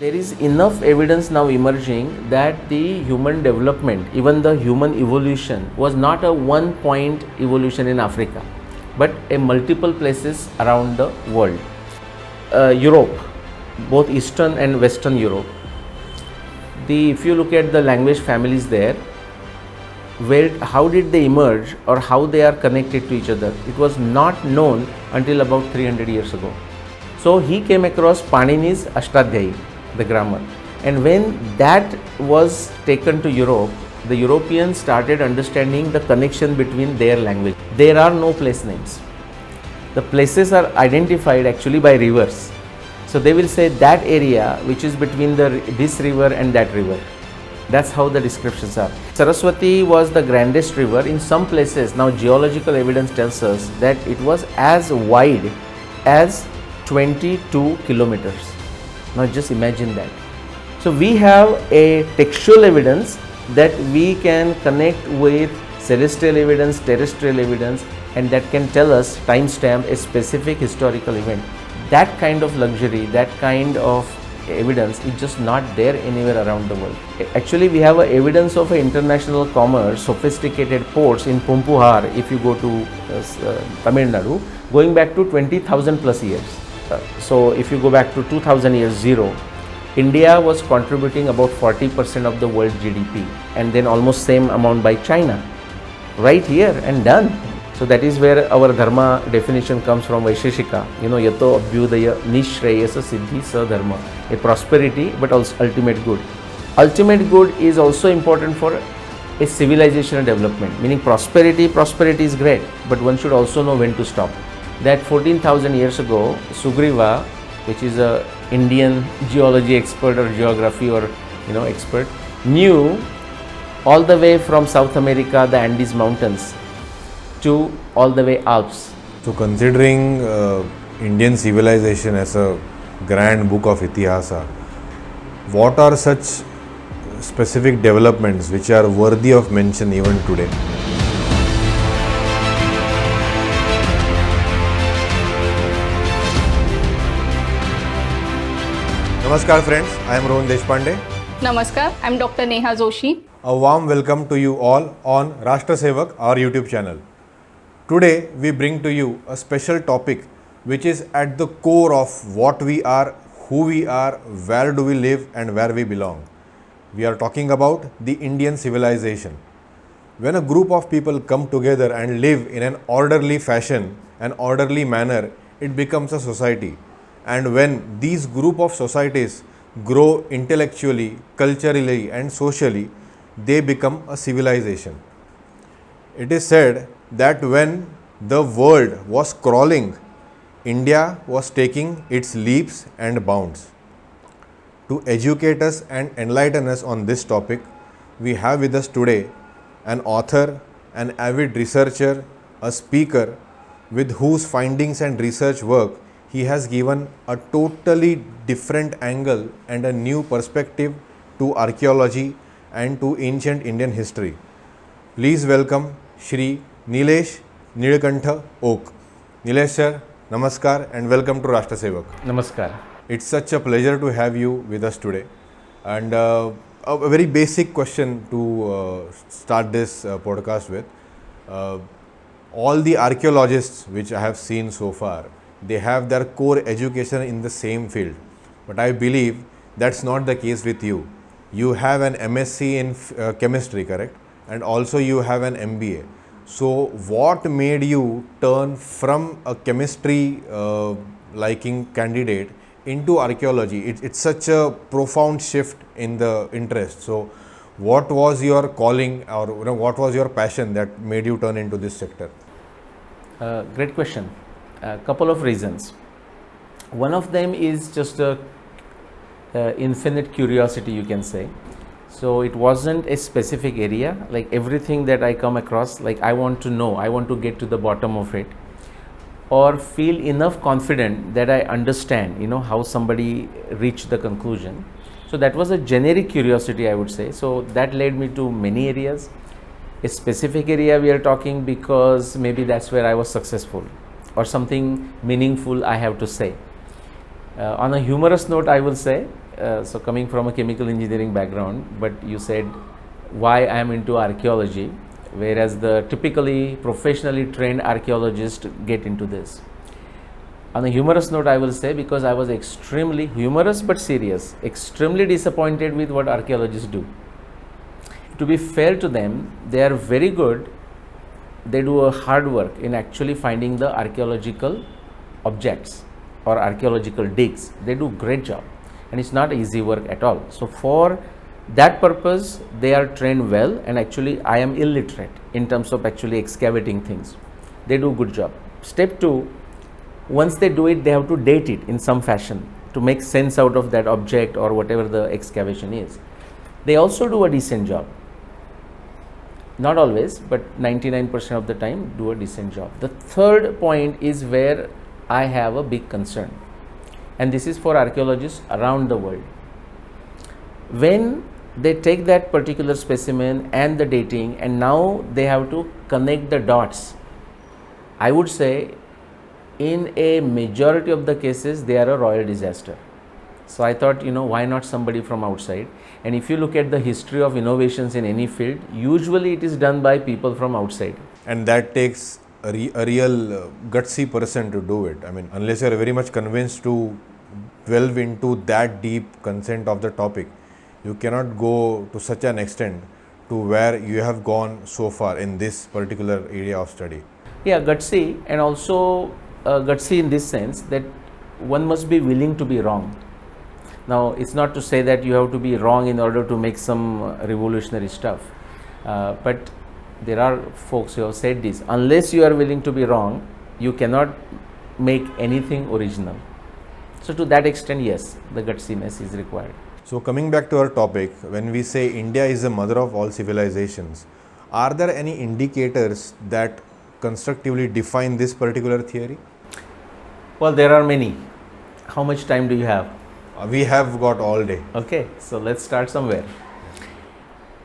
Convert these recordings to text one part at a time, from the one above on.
There is enough evidence now emerging that the human development, even the human evolution, was not a one point evolution in Africa, but a multiple places around the world. Europe, both Eastern and Western Europe, if you look at the language families there, how did they emerge or how they are connected to each other, it was not known until about 300 years ago. So he came across Panini's Ashtadhyayi, the grammar, and when that was taken to Europe, the Europeans started understanding the connection between their language. There are no place names. The places are identified actually by rivers. So they will say that area which is between this river and that river. That's how the descriptions are. Saraswati was the grandest river in some places. Now geological evidence tells us that it was as wide as 22 kilometers. Now just imagine that. So we have a textual evidence that we can connect with celestial evidence, terrestrial evidence, and that can tell us, timestamp a specific historical event. That kind of luxury, that kind of evidence is just not there anywhere around the world. Actually, we have evidence of international commerce, sophisticated ports in Pumpuhar, if you go to Tamil Nadu, going back to 20,000 plus years. So if you go back to 2000 years zero, India was contributing about 40% of the world GDP, and then almost same amount by China. Right here and done. So that is where our dharma definition comes from, Vaisheshika. Yato abhyudaya nishreyasa siddhi sa dharma. A prosperity, but also ultimate good. Ultimate good is also important for a civilizational development, meaning prosperity is great, but one should also know when to stop. That 14,000 years ago, Sugriva, which is a Indian geology expert or geography or expert, knew all the way from South America, the Andes mountains, to all the way Alps. So considering Indian civilization as a grand book of Itihasa, what are such specific developments which are worthy of mention even today? Namaskar friends, I am Rohan Deshpande. Namaskar, I am Dr. Neha Joshi. A warm welcome to you all on Raashtra Sevak, our YouTube channel. Today we bring to you a special topic which is at the core of what we are, who we are, where do we live and where we belong. We are talking about the Indian civilization. When a group of people come together and live in an orderly fashion, an orderly manner, it becomes a society. And when these group of societies grow intellectually, culturally and socially, they become a civilization. It is said that when the world was crawling, India was taking its leaps and bounds. To educate us and enlighten us on this topic, we have with us today an author, an avid researcher, a speaker with whose findings and research work he has given a totally different angle and a new perspective to archaeology and to ancient Indian history. Please welcome Shri Nilesh Nilkanth Oak. Nilesh sir, namaskar and welcome to Raashtra Sevak. Namaskar. It's such a pleasure to have you with us today. And a very basic question to start this podcast with. All the archaeologists which I have seen so far, they have their core education in the same field. But I believe that's not the case with you. You have an MSc in chemistry, correct? And also you have an MBA. So what made you turn from a chemistry liking candidate into archaeology? It's such a profound shift in the interest. So what was your calling or what was your passion that made you turn into this sector? Great question. A couple of reasons. One of them is just a infinite curiosity, you can say. So it wasn't a specific area, like everything that I come across, like I want to know, I want to get to the bottom of it, or feel enough confident that I understand, how somebody reached the conclusion. So that was a generic curiosity, I would say. So that led me to many areas. A specific area we are talking because maybe that's where I was successful, or something meaningful I have to say. On a humorous note, I will say so coming from a chemical engineering background, but you said why I am into archaeology, whereas the typically professionally trained archaeologists get into this. On a humorous note, I will say, because I was extremely humorous but serious, extremely disappointed with what archaeologists do. To be fair to them, they are very good. They do a hard work in actually finding the archaeological objects or archaeological digs. They do great job, and it's not easy work at all. So for that purpose, they are trained well, and actually I am illiterate in terms of actually excavating things. They do good job. Step 2, once they do it, they have to date it in some fashion to make sense out of that object or whatever the excavation is. They also do a decent job. Not always, but 99% of the time do a decent job. The third point is where I have a big concern, and this is for archaeologists around the world. When they take that particular specimen and the dating, and now they have to connect the dots, I would say in a majority of the cases they are a royal disaster. So I thought, why not somebody from outside? And if you look at the history of innovations in any field, usually it is done by people from outside. And that takes a real gutsy person to do it. I mean, unless you are very much convinced to delve into that deep consent of the topic, you cannot go to such an extent to where you have gone so far in this particular area of study. Yeah, gutsy, and also gutsy in this sense that one must be willing to be wrong. Now, it's not to say that you have to be wrong in order to make some revolutionary stuff, but there are folks who have said this: unless you are willing to be wrong, you cannot make anything original. So to that extent, yes, the gutsiness is required. So coming back to our topic, when we say India is the mother of all civilizations, are there any indicators that constructively define this particular theory? Well, there are many. How much time do you have? We have got all day. Okay, so let's start somewhere.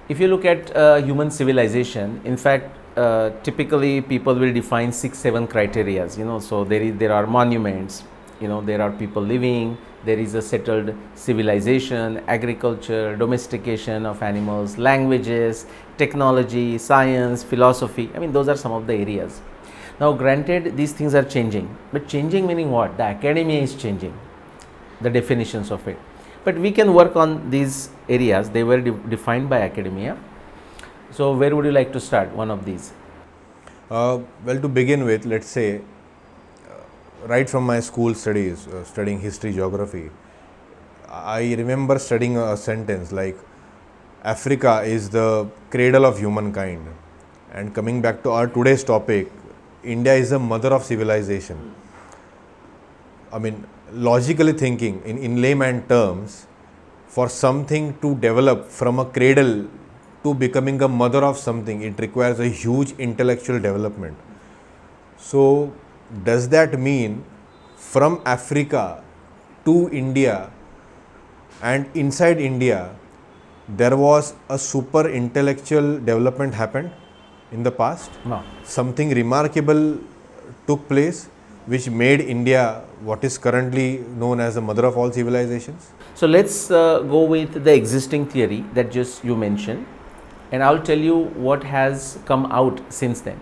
If you look at human civilization, in fact, typically people will define 6-7 criteria. So there are monuments. There are people living. There is a settled civilization, agriculture, domestication of animals, languages, technology, science, philosophy. I mean, those are some of the areas. Now, granted, these things are changing, but changing meaning what? The academia is changing the definitions of it. But we can work on these areas. They were defined by academia. So where would you like to start one of these? Well, to begin with, let's say, right from my school studies, studying history, geography, I remember studying a sentence like, Africa is the cradle of humankind. And coming back to our today's topic, India is the mother of civilization. I mean, logically thinking, in layman terms, for something to develop from a cradle to becoming a mother of something, it requires a huge intellectual development. So, does that mean from Africa to India and inside India, there was a super intellectual development happened in the past? No. Something remarkable took place which made India what is currently known as the mother of all civilizations? So let's go with the existing theory that just you mentioned, and I'll tell you what has come out since then.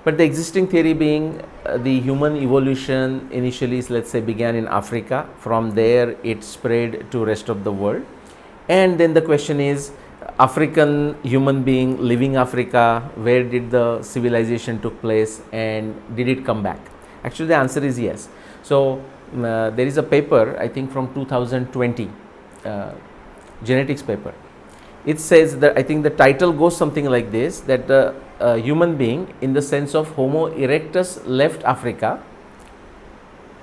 But the existing theory being the human evolution initially, let's say, began in Africa. From there it spread to rest of the world, and then the question is, African human being living Africa, where did the civilization took place and did it come back? Actually, the answer is yes. So there is a paper, I think from 2020, genetics paper. It says that, I think the title goes something like this, that the human being in the sense of Homo erectus left Africa,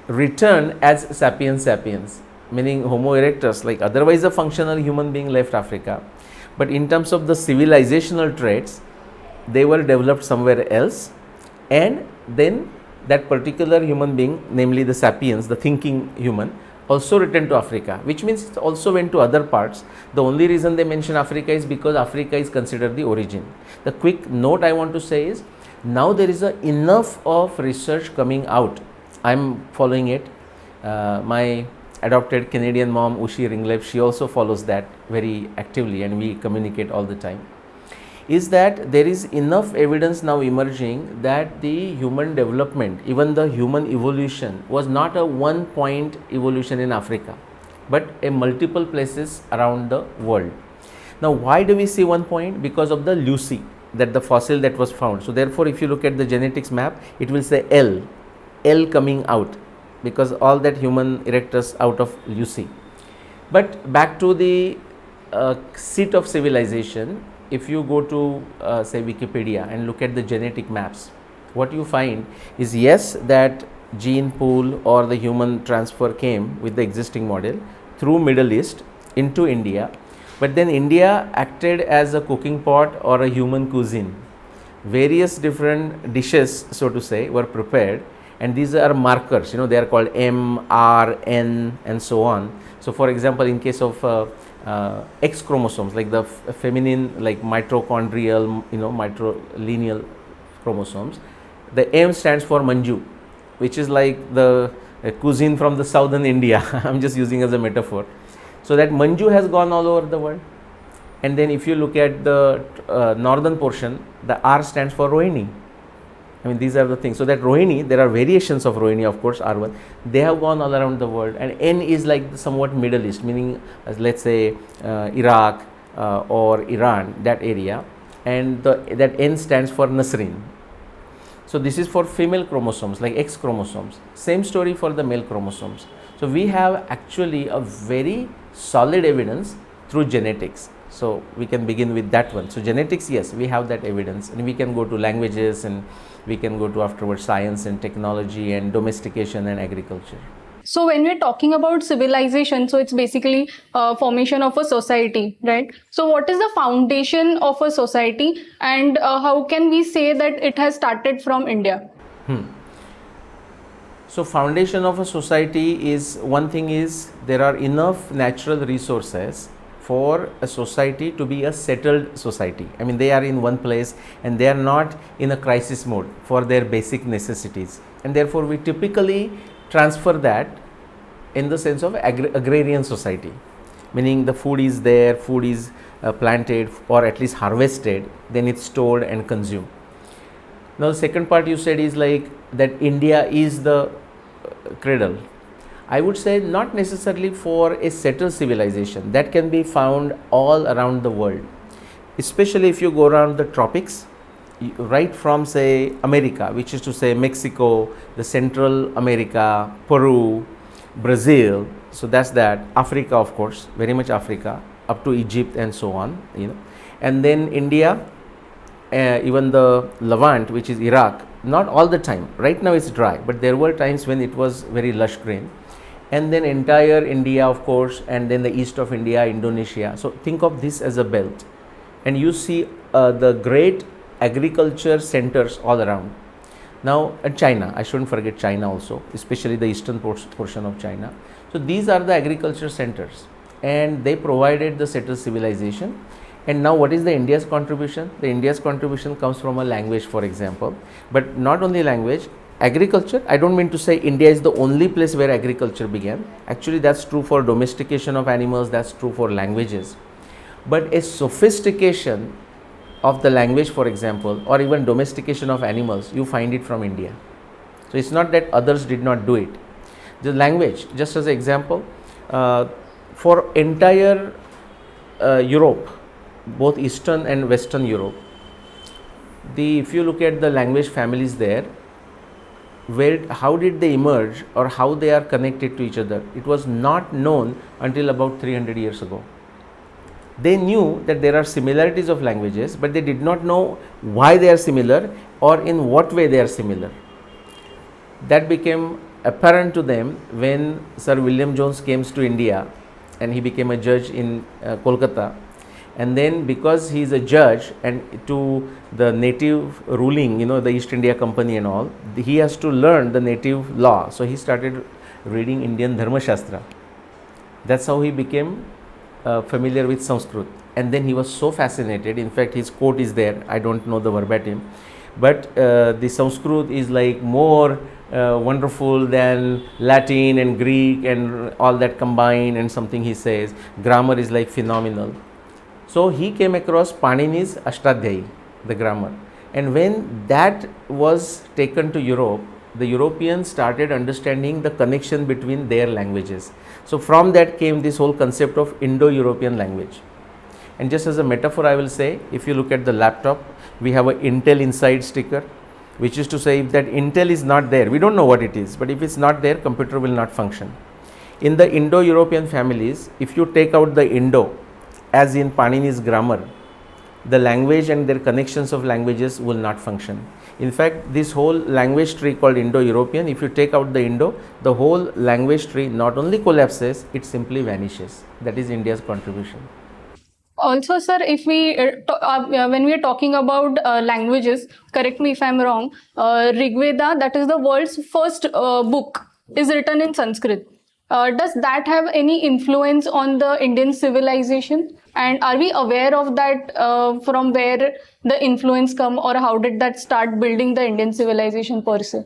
returned as sapiens sapiens, meaning Homo erectus, like otherwise a functional human being, left Africa, but in terms of the civilizational traits, they were developed somewhere else, and then that particular human being, namely the sapiens, the thinking human, also returned to Africa, which means it also went to other parts. The only reason they mention Africa is because Africa is considered the origin. The quick note I want to say is, now there is enough of research coming out. I am following it. My adopted Canadian mom, Ushi Ringleb, she also follows that very actively, and we communicate all the time, is that there is enough evidence now emerging that the human development, even the human evolution, was not a one point evolution in Africa, but a multiple places around the world. Now, why do we see one point? Because of the Lucy, that the fossil that was found. So therefore, if you look at the genetics map, it will say L coming out, because all that human erectus out of Lucy. But back to the seat of civilization, if you go to say Wikipedia and look at the genetic maps, what you find is, yes, that gene pool or the human transfer came with the existing model through Middle East into India, but then India acted as a cooking pot or a human cuisine. Various different dishes, so to say, were prepared, and these are markers, they are called M, R, N and so on. So for example, in case of X chromosomes, like the feminine, like mitochondrial, matrilineal chromosomes, the M stands for Manju, which is like the cuisine from the southern India. I'm just using as a metaphor. So that Manju has gone all over the world. And then if you look at the northern portion, the R stands for Rohini. I mean, these are the things. So that Rohini, there are variations of Rohini, of course, R1. They have gone all around the world, and N is like somewhat Middle East, meaning let's say Iraq or Iran, that area, and that N stands for Nasrin. So this is for female chromosomes, like X chromosomes. Same story for the male chromosomes. So we have actually a very solid evidence through genetics. So we can begin with that one. So genetics, yes, we have that evidence, and we can go to languages, and we can go to afterwards science and technology and domestication and agriculture. So when we're talking about civilization, so it's basically formation of a society, right? So what is the foundation of a society, and how can we say that it has started from India? So foundation of a society is, one thing is, there are enough natural resources for a society to be a settled society. I mean, they are in one place and they are not in a crisis mode for their basic necessities, and therefore we typically transfer that in the sense of agrarian society, meaning the food is there, food is planted or at least harvested, then it's stored and consumed. Now the second part you said is like that India is the cradle. I would say not necessarily for a settled civilization. That can be found all around the world, especially if you go around the tropics, right from say America, which is to say Mexico, the Central America, Peru, Brazil, so that's that, Africa, of course, very much Africa, up to Egypt and so on, and then India, even the Levant, which is Iraq. Not all the time, right now it's dry, but there were times when it was very lush green. And then entire India, of course, and then the east of India, Indonesia. So think of this as a belt, and you see the great agriculture centers all around. Now China, I shouldn't forget China also, especially the eastern portion of China. So these are the agriculture centers, and they provided the settled civilization. And now what is the India's contribution? The India's contribution comes from a language, for example, but not only language, agriculture. I don't mean to say India is the only place where agriculture began. Actually, that's true for domestication of animals, that's true for languages. But a sophistication of the language, for example, or even domestication of animals, you find it from India. So it's not that others did not do it. The language, just as an example, for entire Europe, both Eastern and Western Europe, if you look at the language families there, how did they emerge or how they are connected to each other, it was not known until about 300 years ago. They knew that there are similarities of languages, but they did not know why they are similar or in what way they are similar. That became apparent to them when Sir William Jones came to India, and he became a judge in Kolkata. And then because he is a judge and to the native ruling, the East India Company and all, he has to learn the native law. So he started reading Indian Dharma Shastra. That's how he became familiar with Sanskrit. And then he was so fascinated. In fact, his quote is there. I don't know the verbatim, but the Sanskrit is like more wonderful than Latin and Greek and all that combined, and something he says. Grammar is like phenomenal. So he came across Panini's Ashtadhyayi, the grammar. And when that was taken to Europe, the Europeans started understanding the connection between their languages. So from that came this whole concept of Indo-European language. And just as a metaphor, I will say, if you look at the laptop, we have an Intel Inside sticker, which is to say if that Intel is not there, we don't know what it is, but if it's not there, computer will not function. In the Indo-European families, if you take out the Indo, as in Panini's grammar, the language and their connections of languages will not function. In fact, this whole language tree called Indo-European, if you take out the Indo, the whole language tree not only collapses, it simply vanishes. That is India's contribution. Also, sir, if we when we are talking about languages, correct me if I'm wrong, Rig Veda, that is the world's first book, is written in Sanskrit. Does that have any influence on the Indian civilization? And are we aware of that, from where the influence come, or how did that start building the Indian civilization per se?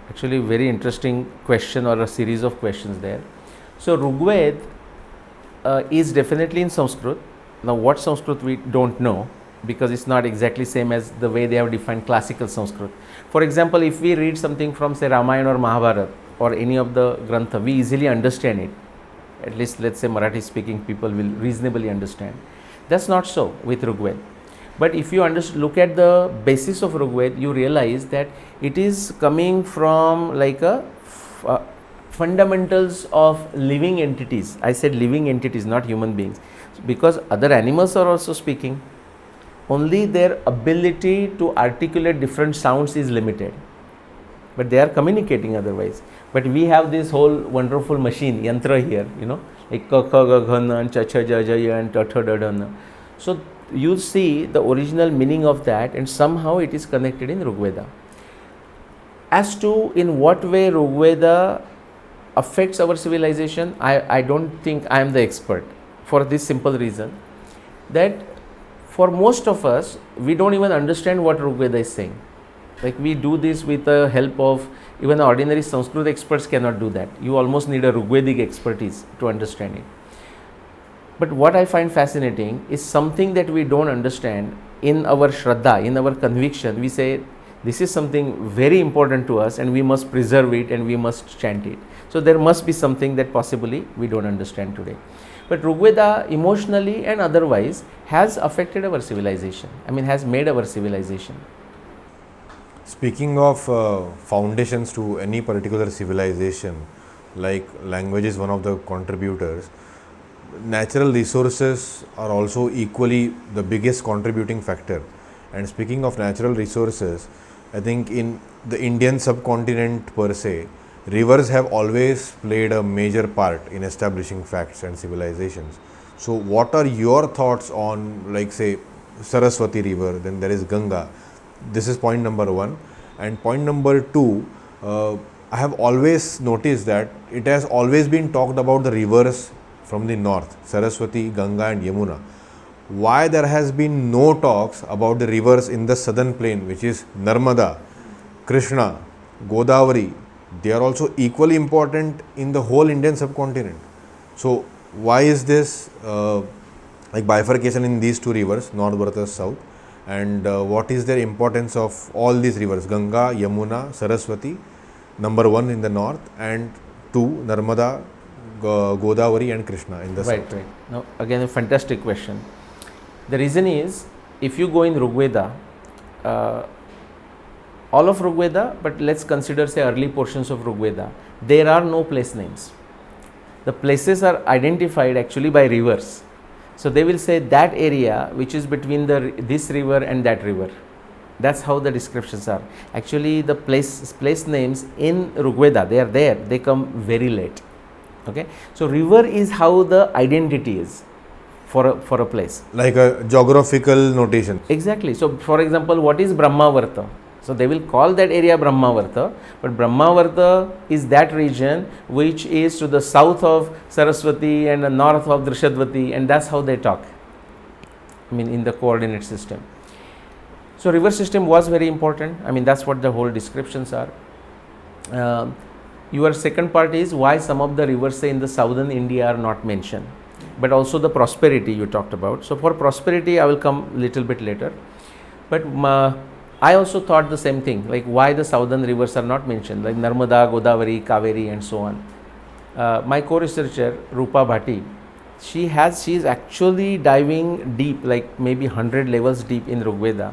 Actually, very interesting question, or a series of questions there. So Rigveda is definitely in Sanskrit. Now what Sanskrit we don't know, because it's not exactly same as the way they have defined classical Sanskrit. For example, if we read something from say Ramayana or Mahabharata or any of the Grantha, we easily understand it. At least let's say Marathi speaking people will reasonably understand. That's not so with Rigveda. But if you look at the basis of Rigveda, you realize that it is coming from like a fundamentals of living entities. I said living entities, not human beings, because other animals are also speaking. Only their ability to articulate different sounds is limited, but they are communicating otherwise. But we have this whole wonderful machine, yantra here, like ka ka ga gha na and cha cha ja ja ya and ta tha da da na. So you see the original meaning of that, and somehow it is connected in Rigveda. As to in what way Rigveda affects our civilization, I don't think I am the expert, for this simple reason that for most of us, we don't even understand what Rigveda is saying. Like we do this with the help of, even ordinary Sanskrit experts cannot do that. You almost need a Rigvedic expertise to understand it. But what I find fascinating is something that we don't understand in our Shraddha, in our conviction. We say this is something very important to us and we must preserve it and we must chant it. So there must be something that possibly we don't understand today. But Rigveda emotionally and otherwise has affected our civilization. I mean, has made our civilization. Speaking of foundations to any particular civilization, like language is one of the contributors, natural resources are also equally the biggest contributing factor. And speaking of natural resources, I think in the Indian subcontinent per se, rivers have always played a major part in establishing facts and civilizations. So what are your thoughts on, like say, Saraswati river, then there is Ganga? This is point number one. And point number two, I have always noticed that it has always been talked about the rivers from the north, Saraswati, Ganga and Yamuna. Why there has been no talks about the rivers in the southern plain, which is Narmada, Krishna, Godavari? They are also equally important in the whole Indian subcontinent. So why is this like bifurcation in these two rivers, north versus south? And what is their importance of all these rivers, Ganga, Yamuna, Saraswati, number one in the north, and two, Narmada, Godavari and Krishna in the south? Right. Now again a fantastic question. The reason is, if you go in Rigveda, all of Rigveda, but let's consider say early portions of Rigveda, there are no place names. The places are identified actually by rivers. So they will say that area which is between this river and that river. That's how the descriptions are. Actually the place names in Rigveda, they are there, they come very late. Okay, so river is how the identity is for a place. Like a geographical notation. Exactly. So for example, what is Brahmavarta? So they will call that area Brahmavarta, but Brahmavarta is that region which is to the south of Saraswati and the north of Drishadvati, and that's how they talk. I mean, in the coordinate system. So river system was very important. I mean, that's what the whole descriptions are. Your second part is why some of the rivers, say in the southern India, are not mentioned, but also the prosperity you talked about. So for prosperity, I will come little bit later. But I also thought the same thing, like why the southern rivers are not mentioned, like Narmada, Godavari, Kaveri, and so on. My co-researcher Rupa Bhatti, she is actually diving deep, like maybe 100 levels deep in Rigveda.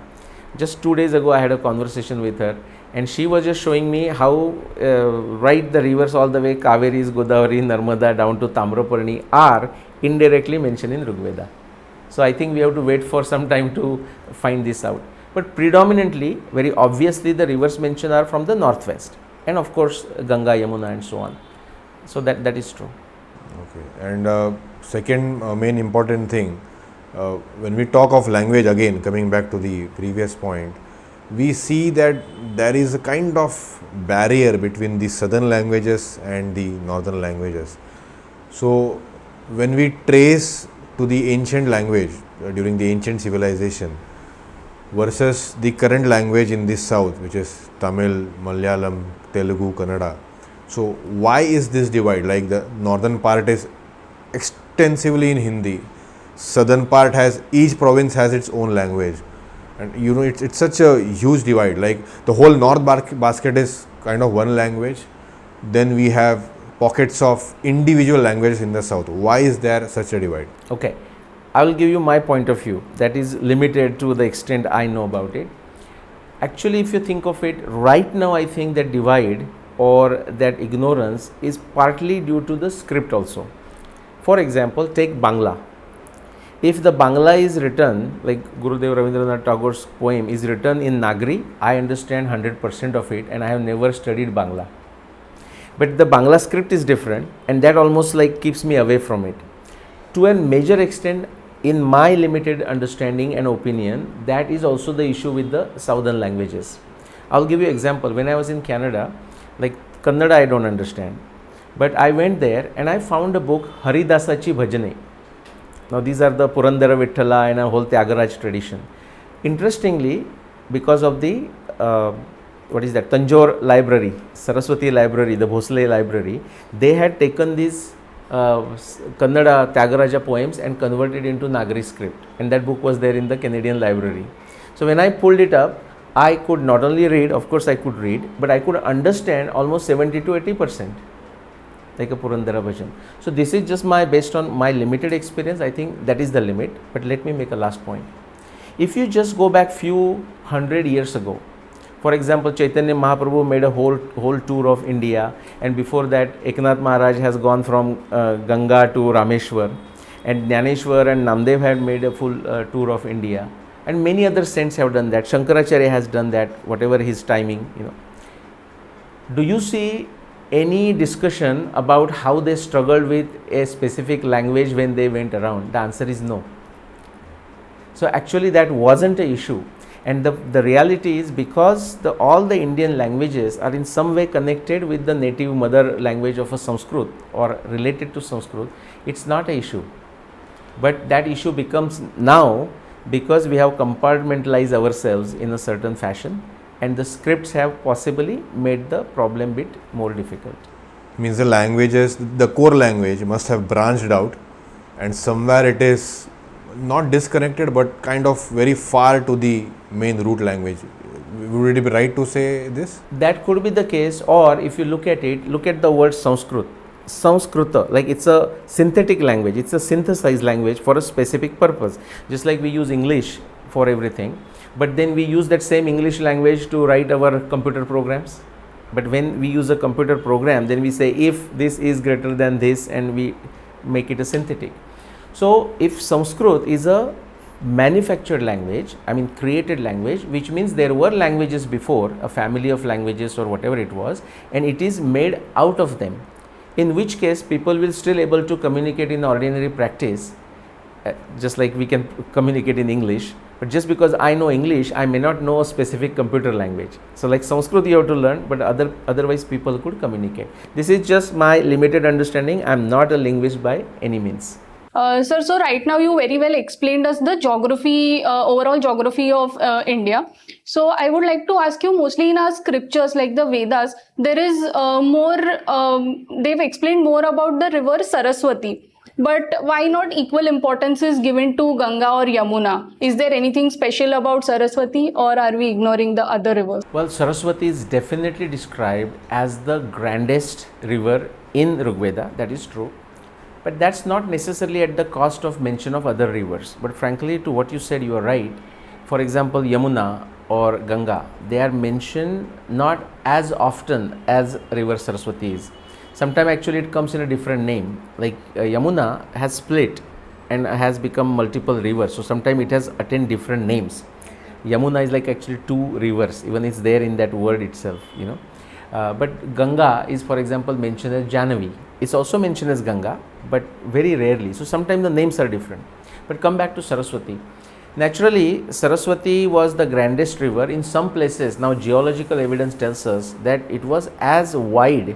Just 2 days ago, I had a conversation with her, and she was just showing me how right the rivers all the way Kaveri, Godavari, Narmada down to Tamraparni are indirectly mentioned in Rigveda. So I think we have to wait for some time to find this out. But predominantly, very obviously, the rivers mentioned are from the northwest, and of course Ganga, Yamuna, and so on. So that is true. Okay. And second main important thing, when we talk of language, again coming back to the previous point, we see that there is a kind of barrier between the southern languages and the northern languages. So when we trace to the ancient language during the ancient civilization versus the current language in the south, which is Tamil, Malayalam, Telugu, Kannada. So why is this divide? Like the northern part is extensively in Hindi, southern part has, each province has its own language, and you know it's such a huge divide. Like the whole north basket is kind of one language, then we have pockets of individual languages in the south. Why is there such a divide? Okay, I will give you my point of view that is limited to the extent I know about it. Actually, if you think of it, right now I think that divide or that ignorance is partly due to the script also. For example, take Bangla. If the Bangla is written, like Gurudev Rabindranath Tagore's poem is written in Nagari, I understand 100% of it, and I have never studied Bangla. But the Bangla script is different, and that almost like keeps me away from it. To a major extent, in my limited understanding and opinion, that is also the issue with the southern languages. I'll give you an example. When I was in Canada, like Kannada I don't understand, but I went there and I found a book, Haridasachi Bhajane. Now these are the Purandara Vitthala and a whole Tyagaraj tradition. Interestingly, because of the Tanjore library, Saraswati library, the Bhosle library, they had taken these Kannada Tyagaraja poems and converted into Nagari script, and that book was there in the Canadian library. So when I pulled it up, I could not only read, of course I could read, but I could understand almost 70 to 80%, like a Purandara Bhajan. So this is just based on my limited experience. I think that is the limit. But let me make a last point. If you just go back few hundred years ago, for example, Chaitanya Mahaprabhu made a whole tour of India, and before that Eknath Maharaj has gone from Ganga to Rameshwar, and Jnaneshwar and Namdev had made a full tour of India, and many other saints have done that. Shankaracharya has done that, whatever his timing, you know. Do you see any discussion about how they struggled with a specific language when they went around? The answer is no. So actually that wasn't an issue. And the reality is, because all the Indian languages are in some way connected with the native mother language of a Sanskrit or related to Sanskrit, it's not an issue. But that issue becomes now because we have compartmentalized ourselves in a certain fashion, and the scripts have possibly made the problem bit more difficult. Means the languages, the core language must have branched out, and somewhere it is not disconnected but kind of very far to the main root language. Would it be right to say this? That could be the case. Or if you look at it, look at the word Sanskrit. Sanskrita, like it's a synthetic language, it's a synthesized language for a specific purpose. Just like we use English for everything, but then we use that same English language to write our computer programs. But when we use a computer program, then we say if this is greater than this, and we make it a synthetic. So if Sanskrit is a manufactured language, I mean created language, which means there were languages before, a family of languages or whatever it was, and it is made out of them, in which case people will still able to communicate in ordinary practice, just like we can communicate in English. But just because I know English, I may not know a specific computer language. So like Sanskrit you have to learn, but otherwise people could communicate. This is just my limited understanding. I am not a linguist by any means. Sir, so right now you very well explained us the geography, overall geography of India. So I would like to ask you, mostly in our scriptures like the Vedas, there is they've explained more about the river Saraswati. But why not equal importance is given to Ganga or Yamuna? Is there anything special about Saraswati, or are we ignoring the other rivers? Well, Saraswati is definitely described as the grandest river in Rigveda, that is true. But that's not necessarily at the cost of mention of other rivers. But frankly, to what you said, you are right. For example, Yamuna or Ganga, they are mentioned not as often as river Saraswati is. Sometimes actually it comes in a different name. Like Yamuna has split and has become multiple rivers. So sometimes it has attained different names. Yamuna is like actually two rivers, even it's there in that word itself, you know. But Ganga is, for example, mentioned as Jahnavi. It's also mentioned as Ganga, but very rarely. So sometimes the names are different. But come back to Saraswati. Naturally, Saraswati was the grandest river in some places. Now, geological evidence tells us that it was as wide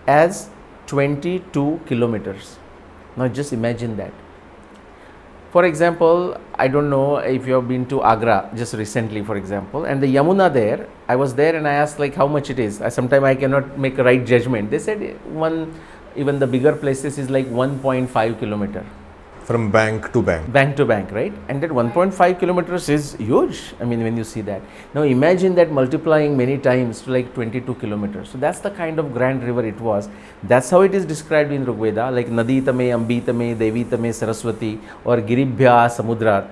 as 22 kilometers. Now, just imagine that. For example, I don't know if you have been to Agra just recently, for example, and the Yamuna there, I was there and I asked like how much it is. Sometimes I cannot make a right judgment. They said even the bigger places is like 1.5 kilometer. From bank to bank. Bank to bank, right? And that 1.5 kilometers is huge. I mean, when you see that. Now imagine that multiplying many times to like 22 kilometers. So that's the kind of grand river it was. That's how it is described in Rigveda, like Nadi Tame, Ambi Tame, Devi Tame, Saraswati, or Giribhya Samudrat,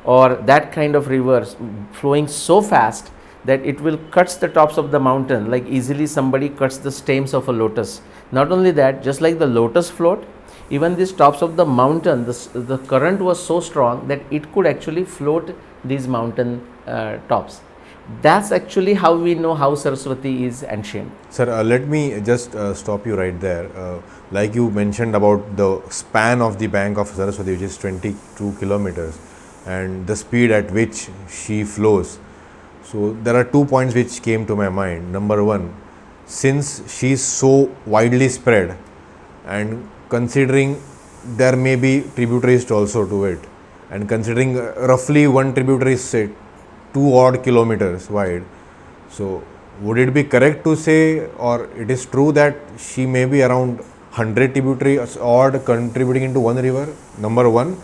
or that kind of rivers flowing so fast that it will cuts the tops of the mountain, like easily somebody cuts the stems of a lotus. Not only that, just like the lotus float, even these tops of the mountain, the current was so strong that it could actually float these mountain tops. That's actually how we know how Saraswati is ancient. Sir, let me just stop you right there. Like you mentioned about the span of the bank of Saraswati, which is 22 kilometers, and the speed at which she flows. So there are 2 points which came to my mind. Number one, since she is so widely spread, and considering there may be tributaries also to it, and considering roughly one tributary is say 2 odd kilometers wide, so would it be correct to say, or it is true that she may be around 100 tributaries odd contributing into one river? Number one.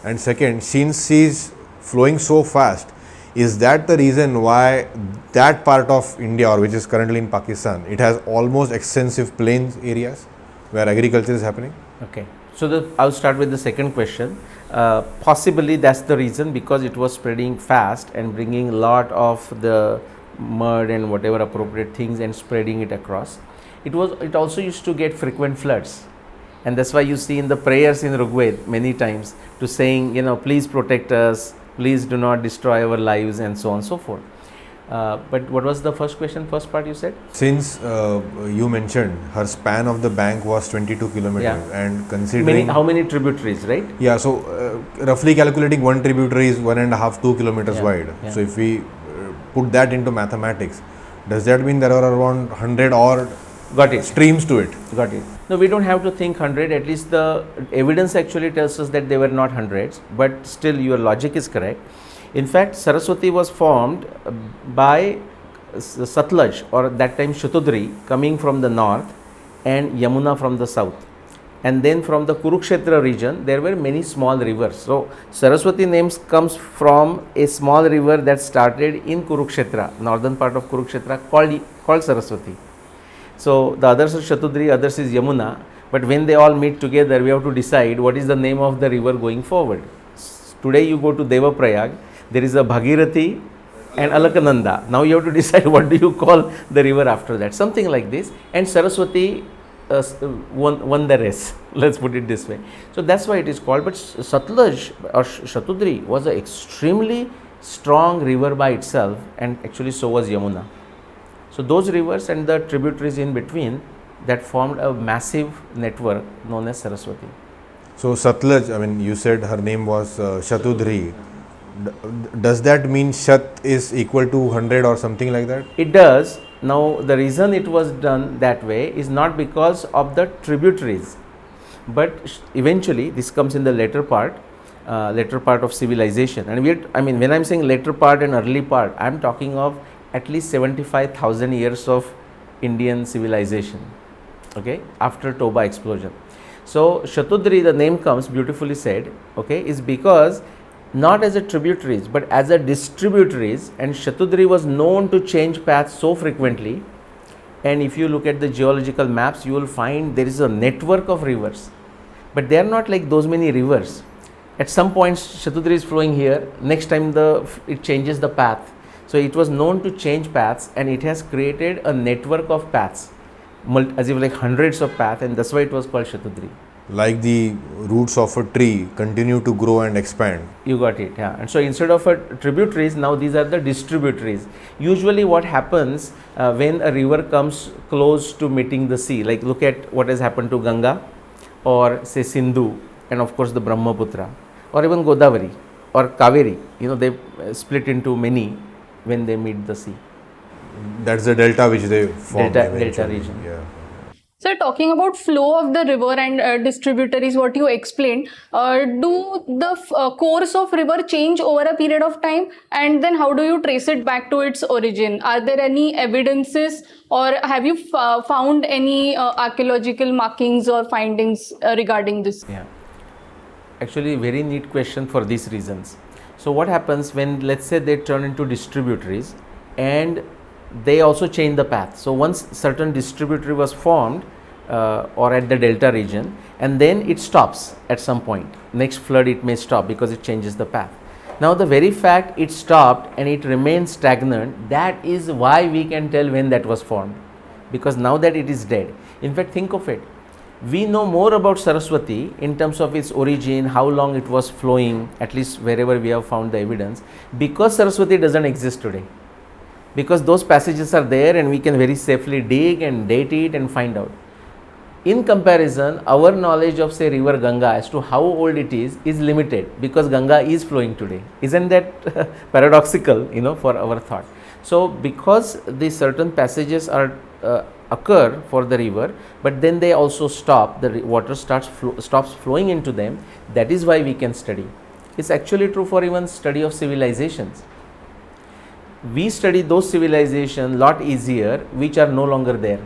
And second, since she is flowing so fast, is that the reason why that part of India, or which is currently in Pakistan, it has almost extensive plains areas where agriculture is happening? Okay, so I'll start with the second question. Possibly that's the reason, because it was spreading fast and bringing a lot of the mud and whatever appropriate things and spreading it across. It also used to get frequent floods, and that's why you see in the prayers in Rigveda many times to saying, you know, please protect us, please do not destroy our lives, and so on and so forth. But what was the first question, first part you said? Since you mentioned her span of the bank was 22 kilometers, Yeah. and considering How many tributaries, right? yeah, so roughly calculating one tributary is 1.5-2 kilometers Yeah. wide. Yeah. So if we put that into mathematics, does that mean there are around 100 or Got it. streams to it? Got it. No, we don't have to think 100. At least the evidence actually tells us that they were not hundreds, but still your logic is correct. In fact, Saraswati was formed by Satluj, or at that time Shatudri, coming from the north, and Yamuna from the south. And then from the Kurukshetra region, there were many small rivers. So Saraswati names comes from a small river that started in Kurukshetra, northern part of Kurukshetra, called Saraswati. So the others are Shatudri, others is Yamuna. But when they all meet together, we have to decide what is the name of the river going forward. Today you go to Devaprayag, there is a Bhagirathi and Alakananda. Now you have to decide what do you call the river after that, something like this. And Saraswati won the race, let's put it this way. So that's why it is called. But Satluj or Shatudri was an extremely strong river by itself, and actually so was Yamuna. So those rivers and the tributaries in between, that formed a massive network known as Saraswati. So Satluj, I mean, you said her name was Shatudri. Does that mean Shat is equal to 100 or something like that? It does. Now the reason it was done that way is not because of the tributaries, but eventually this comes in the later part of civilization. And when I'm saying later part and early part, I'm talking of at least 75,000 years of Indian civilization, okay, after Toba explosion. So Shatudri, the name comes, beautifully said, okay, is because not as a tributaries but as a distributaries, and Shatudri was known to change paths so frequently. And if you look at the geological maps, you will find there is a network of rivers, but they are not like those many rivers. At some points Shatudri is flowing here, next time it changes the path. So it was known to change paths, and it has created a network of paths, as if like hundreds of paths, and that's why it was called Shatudri. Like the roots of a tree continue to grow and expand. You got it, yeah. And so instead of a tributaries, now these are the distributaries. Usually what happens when a river comes close to meeting the sea, like look at what has happened to Ganga, or say Sindhu, and of course the Brahmaputra, or even Godavari or Kaveri, they split into many when they meet the sea. That's the delta which they form. Delta region. Yeah. So, talking about flow of the river and distributaries, what you explained, do the course of river change over a period of time, and then how do you trace it back to its origin? Are there any evidences, or have you found any archaeological markings or findings regarding this? Yeah, actually very neat question for these reasons. So what happens when, let's say, they turn into distributaries and they also change the path. So once certain distributary was formed or at the delta region, and then it stops at some point. Next flood it may stop because it changes the path. Now the very fact it stopped and it remains stagnant, that is why we can tell when that was formed, because now that it is dead. In fact, think of it. We know more about Saraswati in terms of its origin, how long it was flowing, at least wherever we have found the evidence, because Saraswati doesn't exist today. Because those passages are there and we can very safely dig and date it and find out. In comparison, our knowledge of, say, river Ganga as to how old it is limited, because Ganga is flowing today. Isn't that paradoxical, for our thought? So because these certain passages are occur for the river, but then they also stop, the water stops flowing into them. That is why we can study. It's actually true for even study of civilizations. We study those civilizations lot easier which are no longer there.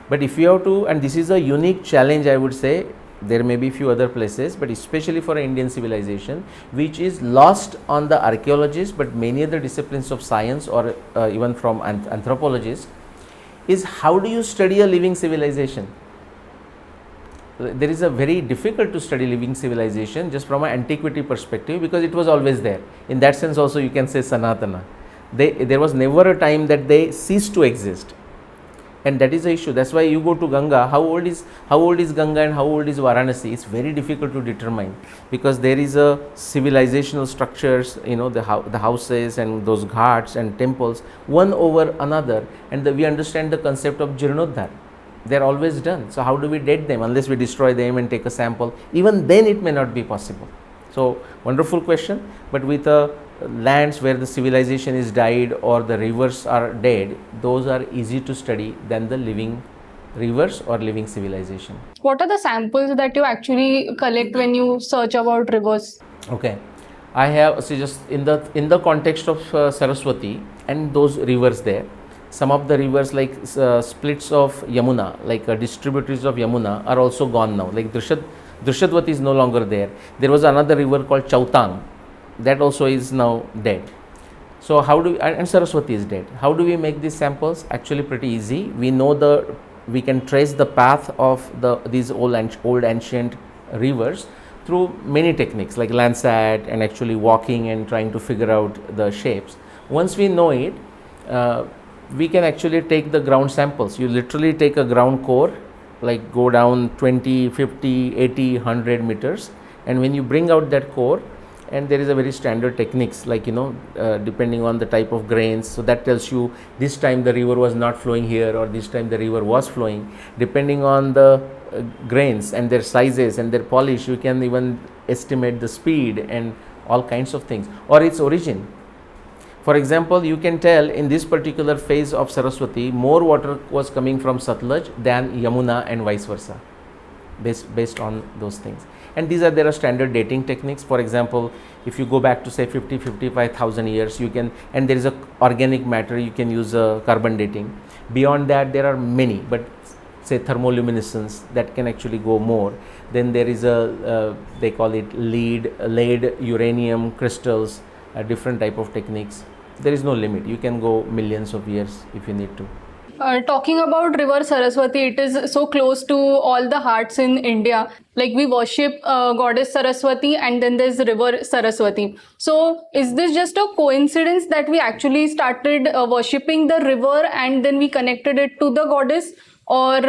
But if you have to, and this is a unique challenge, I would say, there may be few other places, but especially for an Indian civilization, which is lost on the archaeologists, but many other disciplines of science, or even from anthropologists, is how do you study a living civilization? There is a very difficult to study living civilization just from an antiquity perspective, because it was always there. In that sense also you can say Sanatana. There was never a time that they ceased to exist, and that is the issue. That's why you go to Ganga, how old is Ganga and how old is Varanasi? It's very difficult to determine, because there is a civilizational structures, the houses and those ghats and temples one over another, and we understand the concept of Jirnodhar. They are always done. So how do we date them unless we destroy them and take a sample? Even then it may not be possible. So wonderful question, but with lands where the civilization is died or the rivers are dead, those are easy to study than the living rivers or living civilization. What are the samples that you actually collect when you search about rivers? Okay, I have, see, just in the context of Saraswati and those rivers there, some of the rivers like splits of Yamuna, like distributaries of Yamuna are also gone now, like Drishadwati is no longer there. There was another river called Chautang, that also is now dead. So how do we, and Saraswati is dead. How do we make these samples? Actually pretty easy. We know we can trace the path of these old ancient rivers through many techniques like Landsat and actually walking and trying to figure out the shapes. Once we know it, we can actually take the ground samples. You literally take a ground core, like go down 20, 50, 80, 100 meters, and when you bring out that core, and there is a very standard techniques like depending on the type of grains, so that tells you this time the river was not flowing here or this time the river was flowing. Depending on the grains and their sizes and their polish, you can even estimate the speed and all kinds of things, or its origin. For example, you can tell in this particular phase of Saraswati more water was coming from Satluj than Yamuna and vice versa. based on those things. And there are standard dating techniques. For example, if you go back to say 55,000 years, you can, and there is a organic matter, you can use carbon dating. Beyond that, there are many, but say thermoluminescence, that can actually go more. Then there is they call it lead uranium crystals, different type of techniques. There is no limit. You can go millions of years if you need to. Talking about river Saraswati, it is so close to all the hearts in India. Like we worship goddess Saraswati, and then there's river Saraswati. So is this just a coincidence that we actually started worshipping the river and then we connected it to the goddess, or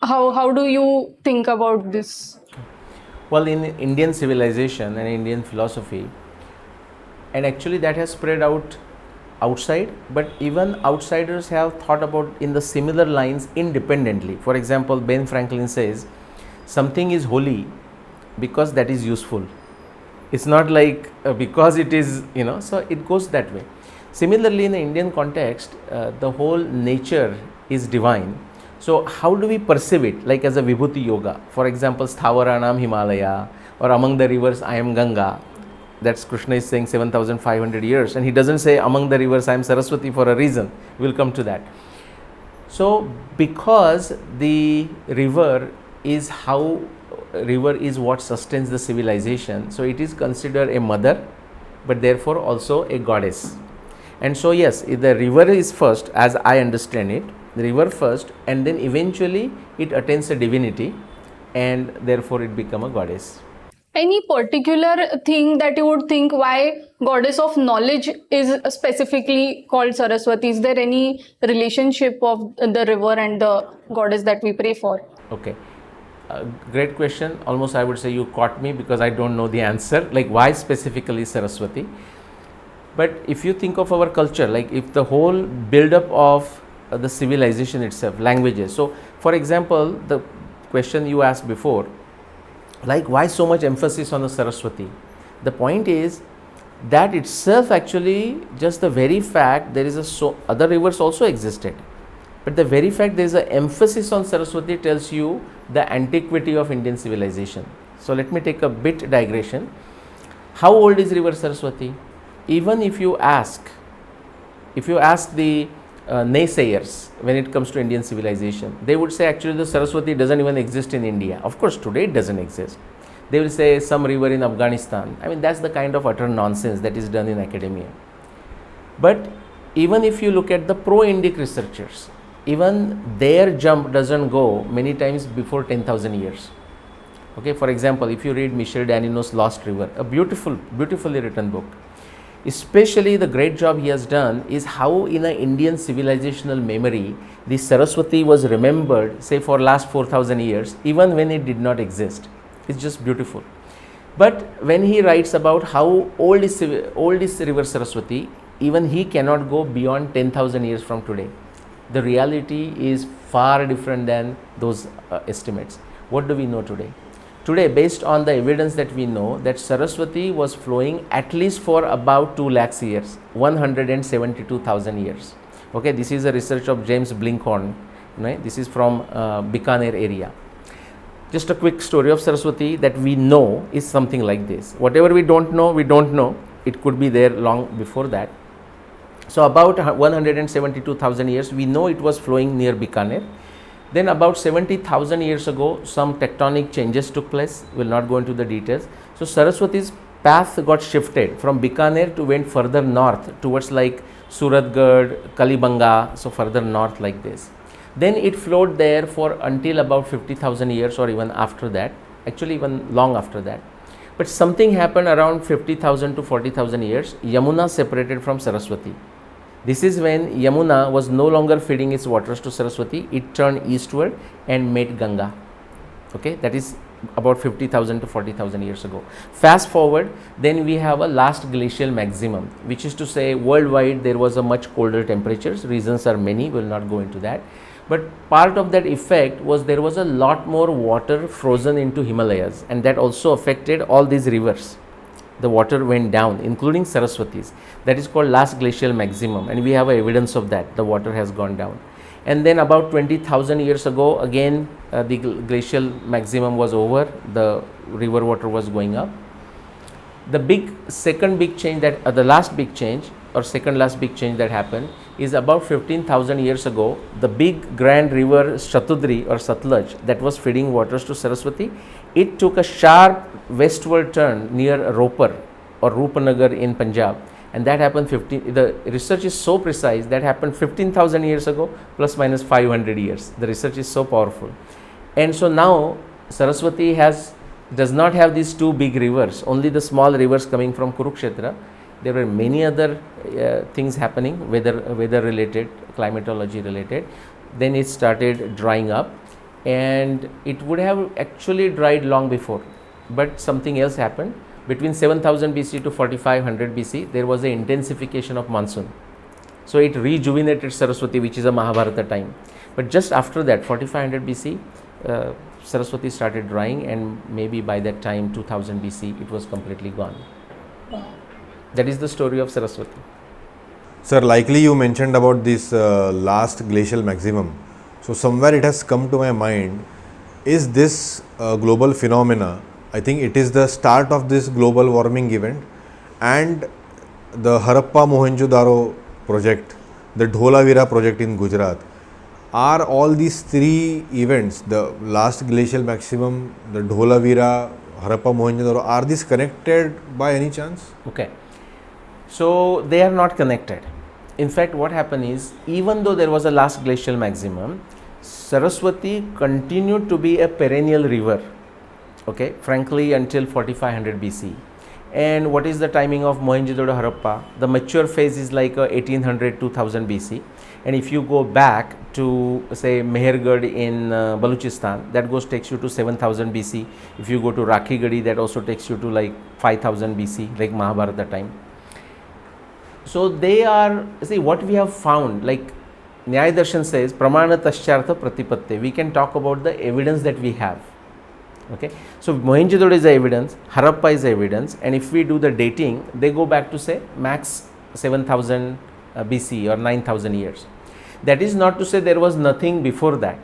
how do you think about this? Well, in Indian civilization and Indian philosophy, and actually that has spread out outside, but even outsiders have thought about in the similar lines independently. For example, Ben Franklin says something is holy because that is useful. It's not like because it is, so it goes that way. Similarly, in the Indian context, the whole nature is divine. So how do we perceive it? Like as a Vibhuti yoga, for example, Sthavaranam Himalaya, or among the rivers I am Ganga. That's Krishna is saying 7,500 years, and he doesn't say among the rivers I am Saraswati for a reason. We'll come to that. So because the river is what sustains the civilization, so it is considered a mother, but therefore also a goddess. And so yes, the river is first, as I understand it, the river first, and then eventually it attains a divinity, and therefore it become a goddess. Any particular thing that you would think why goddess of knowledge is specifically called Saraswati? Is there any relationship of the river and the goddess that we pray for? Okay, great question. Almost I would say you caught me because I don't know the answer, like why specifically Saraswati. But if you think of our culture, like if the whole build-up of the civilization itself, languages. So for example, the question you asked before, like why so much emphasis on the Saraswati? The point is that itself actually, just the very fact there is other rivers also existed, but the very fact there is an emphasis on Saraswati tells you the antiquity of Indian civilization. So let me take a bit digression. How old is river Saraswati? Even if you ask the naysayers when it comes to Indian civilization, they would say actually the Saraswati doesn't even exist in India. Of course, today it doesn't exist. They will say some river in Afghanistan. I mean, that's the kind of utter nonsense that is done in academia. But even if you look at the pro-Indic researchers, even their jump doesn't go many times before 10,000 years. Okay, for example, if you read Michel Danino's Lost River, a beautifully written book, especially the great job he has done is how in an Indian civilizational memory, the Saraswati was remembered, say for last 4,000 years, even when it did not exist. It's just beautiful. But when he writes about how old is river Saraswati, even he cannot go beyond 10,000 years from today. The reality is far different than those estimates. What do we know today? Today, based on the evidence that we know, that Saraswati was flowing at least for about 2 lakhs years, 172,000 years. Okay, this is a research of James Blinkhorn. Right? This is from Bikaner area. Just a quick story of Saraswati that we know is something like this. Whatever we don't know, we don't know. It could be there long before that. So about 172,000 years, we know it was flowing near Bikaner. Then about 70,000 years ago, some tectonic changes took place. We will not go into the details. So Saraswati's path got shifted from Bikaner to went further north towards like Suratgarh, Kalibanga, so further north like this. Then it flowed there for until about 50,000 years or even after that, actually even long after that. But something happened around 50,000 to 40,000 years. Yamuna separated from Saraswati. This is when Yamuna was no longer feeding its waters to Saraswati. It turned eastward and met Ganga. Okay, that is about 50,000 to 40,000 years ago. Fast forward, then we have a last glacial maximum, which is to say worldwide there was a much colder temperatures. Reasons are many, we will not go into that. But part of that effect was there was a lot more water frozen into Himalayas, and that also affected all these rivers. The water went down, including Saraswati's. That is called last glacial maximum, and we have evidence of that. The water has gone down. And then about 20,000 years ago, again the glacial maximum was over, the river water was going up. The second big change that the last big change or second last big change that happened is about 15,000 years ago, the big grand river Shatudri or Satluj that was feeding waters to Saraswati, it took a sharp westward turn near Ropar or Rupanagar in Punjab, and that happened the research is so precise, that happened 15,000 years ago plus minus 500 years. The research is so powerful. And so now Saraswati does not have these two big rivers, only the small rivers coming from Kurukshetra. There were many other things happening, weather related, climatology related. Then it started drying up, and it would have actually dried long before, but something else happened. Between 7000 BC to 4500 BC, there was an intensification of monsoon. So it rejuvenated Saraswati, which is a Mahabharata time. But just after that, 4500 BC, Saraswati started drying, and maybe by that time, 2000 BC, it was completely gone. That is the story of Saraswati. Sir, likely you mentioned about this last glacial maximum. So somewhere it has come to my mind, is this global phenomena, I think it is the start of this global warming event, and the Harappa Mohenjo-daro project, the Dholavira project in Gujarat, are all these three events, the last glacial maximum, the Dholavira, Harappa Mohenjo-daro, are these connected by any chance? Okay. So they are not connected. In fact, what happened is, even though there was a last glacial maximum, Saraswati continued to be a perennial river, okay, frankly, until 4500 BC. And what is the timing of Mohenjo-daro Harappa? The mature phase is like 1800 2000 BC. And if you go back to say Mehergarh in Balochistan, that takes you to 7000 BC. If you go to Rakhigadi, that also takes you to like 5000 BC, like Mahabharata time. So they are, see, what we have found, like Nyaya Darshan says, Pramana Taschartha Pratipatte. We can talk about the evidence that we have. Okay, so Mohenjo-daro is the evidence, Harappa is the evidence, and if we do the dating, they go back to say max 7000 BC or 9000 years. That is not to say there was nothing before that.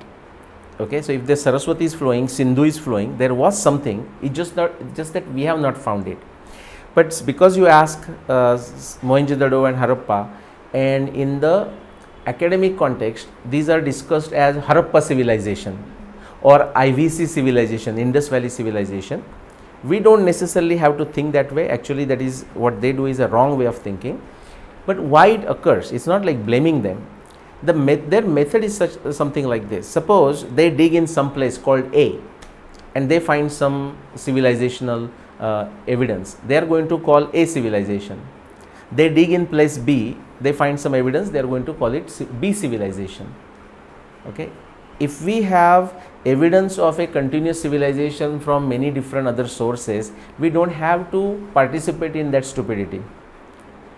Okay, so if the Saraswati is flowing, Sindhu is flowing, there was something. It's just that we have not found it. But because you ask Mohenjo-daro and Harappa, and in the academic context, these are discussed as Harappa civilization or IVC civilization, Indus Valley civilization. We don't necessarily have to think that way. Actually, that is what they do is a wrong way of thinking. But why it occurs? It's not like blaming them. Their method is something like this. Suppose they dig in some place called A, and they find some civilizational evidence. They are going to call A civilization. They dig in place B, they find some evidence, they are going to call it B civilization. Okay. If we have evidence of a continuous civilization from many different other sources, we don't have to participate in that stupidity.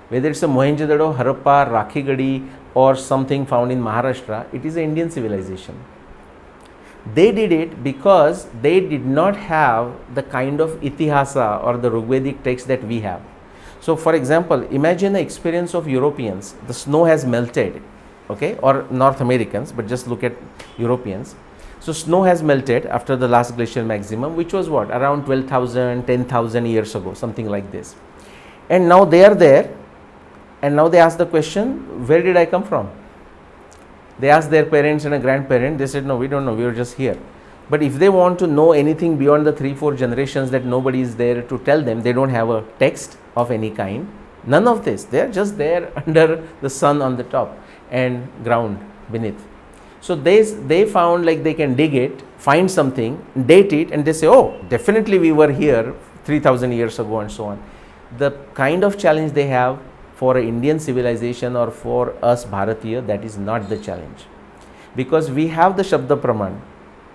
Whether it's a Mohenjo-daro, Harappa, Rakhigadi, or something found in Maharashtra, it is an Indian civilization. They did it because they did not have the kind of Itihasa or the Rigvedic text that we have. So, for example, imagine the experience of Europeans. The snow has melted, okay, or North Americans, but just look at Europeans. So, snow has melted after the last glacial maximum, which was what, around 12,000, 10,000 years ago, something like this. And now they are there, and now they ask the question, where did I come from? They asked their parents and a grandparent, they said, no, we don't know, we were just here. But if they want to know anything beyond the 3-4 generations that nobody is there to tell them, they don't have a text of any kind, none of this, they are just there under the sun on the top and ground beneath. So they found like they can dig it, find something, date it, and they say, oh, definitely we were here 3000 years ago and so on. The kind of challenge they have for an Indian civilization or for us Bharatiya, that is not the challenge. Because we have the Shabda Praman,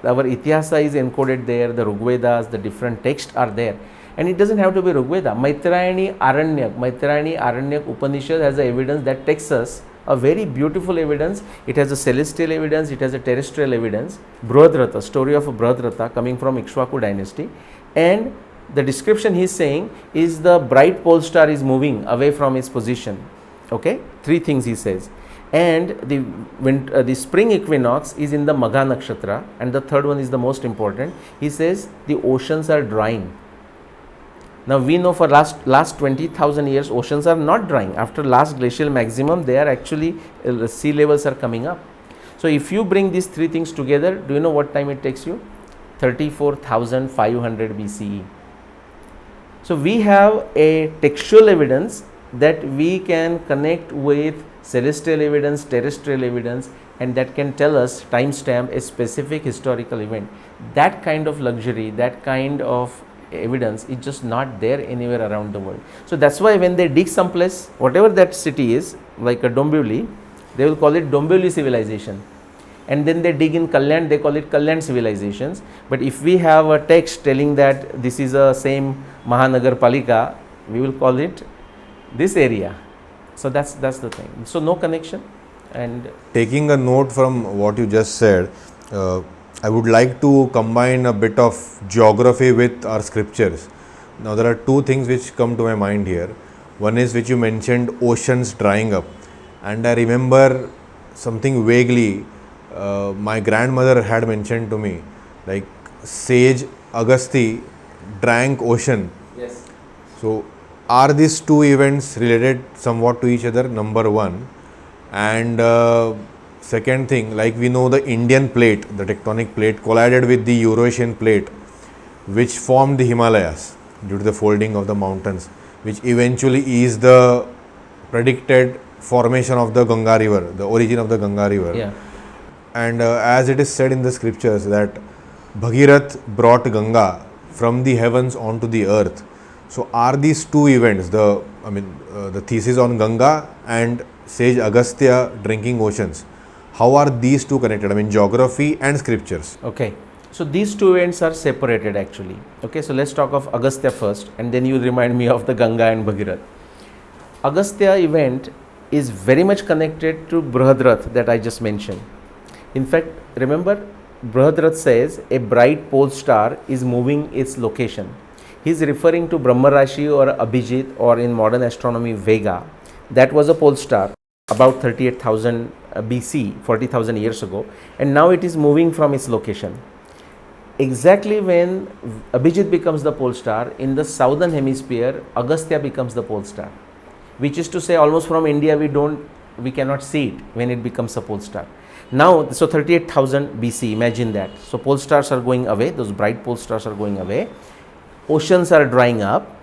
our Itihasa is encoded there, the Rigvedas, the different texts are there. And it doesn't have to be Rigveda. Maitrayani Aranyak Upanishad has a evidence that takes us a very beautiful evidence. It has a celestial evidence, it has a terrestrial evidence. Brihadrata, story of a Brihadrata coming from Ikshvaku dynasty. And the description he is saying is the bright pole star is moving away from its position. Okay, 3 things he says. and the spring equinox is in the Magha nakshatra, and the third one is the most important. He says the oceans are drying. Now we know for last 20,000 years oceans are not drying. After last glacial maximum, they are actually sea levels are coming up. So if you bring these three things together, do you know what time it takes you? 34,500 BCE. So we have a textual evidence that we can connect with celestial evidence, terrestrial evidence, and that can tell us, timestamp a specific historical event. That kind of luxury, that kind of evidence is just not there anywhere around the world. So that's why when they dig someplace, whatever that city is, like a Dombivli, they will call it Dombivli civilization. And then they dig in Kalyan, they call it Kalyan civilizations. But if we have a text telling that this is a same Mahanagar Palika, we will call it this area. So that's the thing. So no connection. And taking a note from what you just said, I would like to combine a bit of geography with our scriptures. Now there are two things which come to my mind here. One is which you mentioned, oceans drying up, and I remember something vaguely my grandmother had mentioned to me, like sage Agastya drank ocean. yes, So are these two events related somewhat to each other? Number one. And second thing, like we know the Indian plate, the tectonic plate collided with the Eurasian plate, which formed the Himalayas due to the folding of the mountains, which eventually is the predicted formation of the Ganga river, the origin of the Ganga river. yeah, And as it is said in the scriptures that Bhagirath brought Ganga from the heavens onto the earth. So are these two events, the thesis on Ganga and sage Agastya drinking oceans, how are these two connected? I mean, geography and scriptures. okay. So these two events are separated actually. Okay, so let's talk of Agastya first, and then you remind me of the Ganga and Bhagirath. Agastya event is very much connected to Brihadrath that I just mentioned. In fact, remember, Brihadrath says a bright pole star is moving its location. He is referring to Brahma Rashi or Abhijit, or in modern astronomy Vega. That was a pole star about 38,000 BC, 40,000 years ago, and now it is moving from its location. Exactly when Abhijit becomes the pole star, in the southern hemisphere, Agastya becomes the pole star, which is to say almost from India we cannot see it when it becomes a pole star. Now, so 38,000 BC, imagine that. So pole stars are going away, those bright pole stars are going away, oceans are drying up,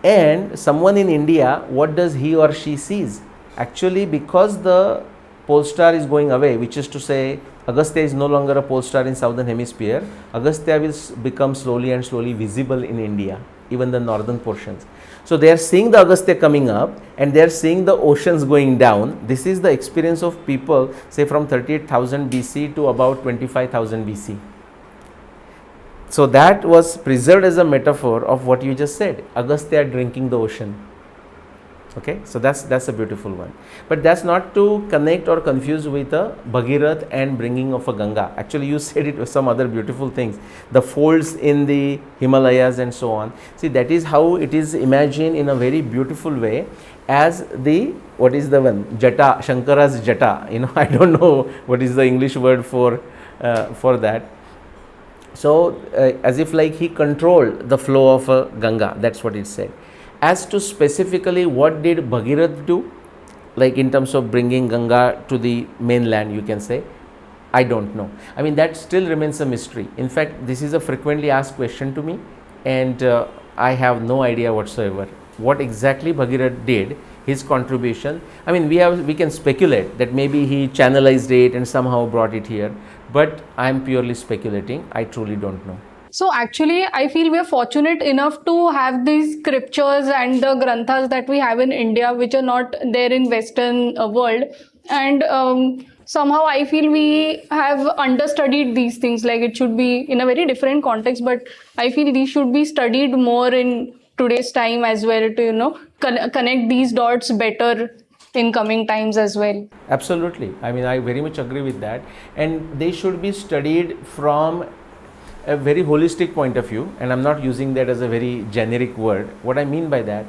and someone in India, what does he or she sees? Actually, because the pole star is going away, which is to say Agastya is no longer a pole star in southern hemisphere, Agastya will become slowly and slowly visible in India, even the northern portions. So they are seeing the Agastya coming up and they are seeing the oceans going down. This is the experience of people, say from 38,000 BC to about 25,000 BC. So that was preserved as a metaphor of what you just said, Agastya drinking the ocean. Okay, so that's a beautiful one. But that's not to connect or confuse with a Bhagirath and bringing of a Ganga. Actually, you said it with some other beautiful things, the folds in the Himalayas and so on. See, that is how it is imagined in a very beautiful way as the, what is the one, Jata, Shankara's Jata. I don't know what is the English word for that. So as if like he controlled the flow of a Ganga, that's what it said. As to specifically what did Bhagirath do, like in terms of bringing Ganga to the mainland, you can say, I don't know. I mean, that still remains a mystery. In fact, this is a frequently asked question to me, and I have no idea whatsoever what exactly Bhagirath did, his contribution. I mean, we can speculate that maybe he channelized it and somehow brought it here, but I am purely speculating. I truly don't know. So actually, I feel we are fortunate enough to have these scriptures and the granthas that we have in India, which are not there in Western world. And somehow I feel we have understudied these things, like it should be in a very different context, but I feel these should be studied more in today's time as well to, connect these dots better in coming times as well. Absolutely. I mean, I very much agree with that. And they should be studied from a very holistic point of view, and I'm not using that as a very generic word. What I mean by that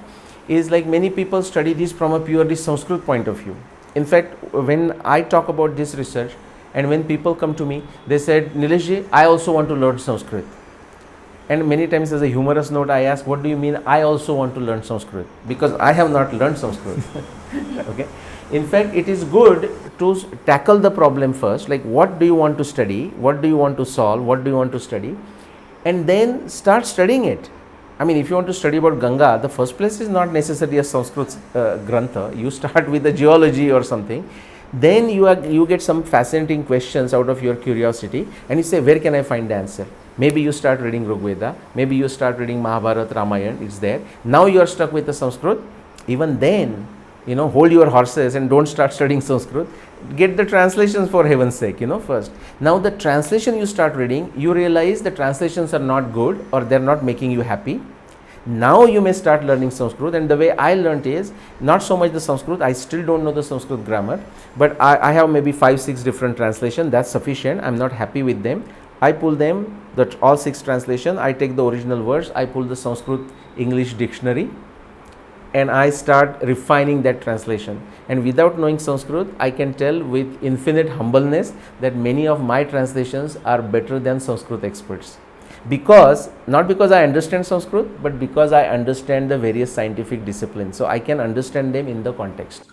is, like, many people study this from a purely Sanskrit point of view. In fact, when I talk about this research and when people come to me, they said, Nileshji, I also want to learn Sanskrit. And many times as a humorous note, I ask, what do you mean I also want to learn Sanskrit? Because I have not learned Sanskrit. Okay. In fact, it is good to tackle the problem first, like what do you want to study, what do you want to solve, what do you want to study, and then start studying it. I mean, if you want to study about Ganga, the first place is not necessarily a Sanskrit grantha. You start with the geology or something. Then you get some fascinating questions out of your curiosity, and you say, where can I find the answer? Maybe you start reading Veda, maybe you start reading Mahabharata, Ramayana, it's there. Now you are stuck with the Sanskrit. Even then, hold your horses and don't start studying Sanskrit. Get the translations for heaven's sake, first. Now the translation you start reading, you realize the translations are not good or they're not making you happy. Now you may start learning Sanskrit, and the way I learnt is not so much the Sanskrit, I still don't know the Sanskrit grammar, but I have maybe 5-6 different translations, that's sufficient. I'm not happy with them. I pull them, all 6 translations, I take the original words, I pull the Sanskrit English dictionary, and I start refining that translation. And without knowing Sanskrit, I can tell with infinite humbleness that many of my translations are better than Sanskrit experts. Not because I understand Sanskrit, but because I understand the various scientific disciplines. So I can understand them in the context.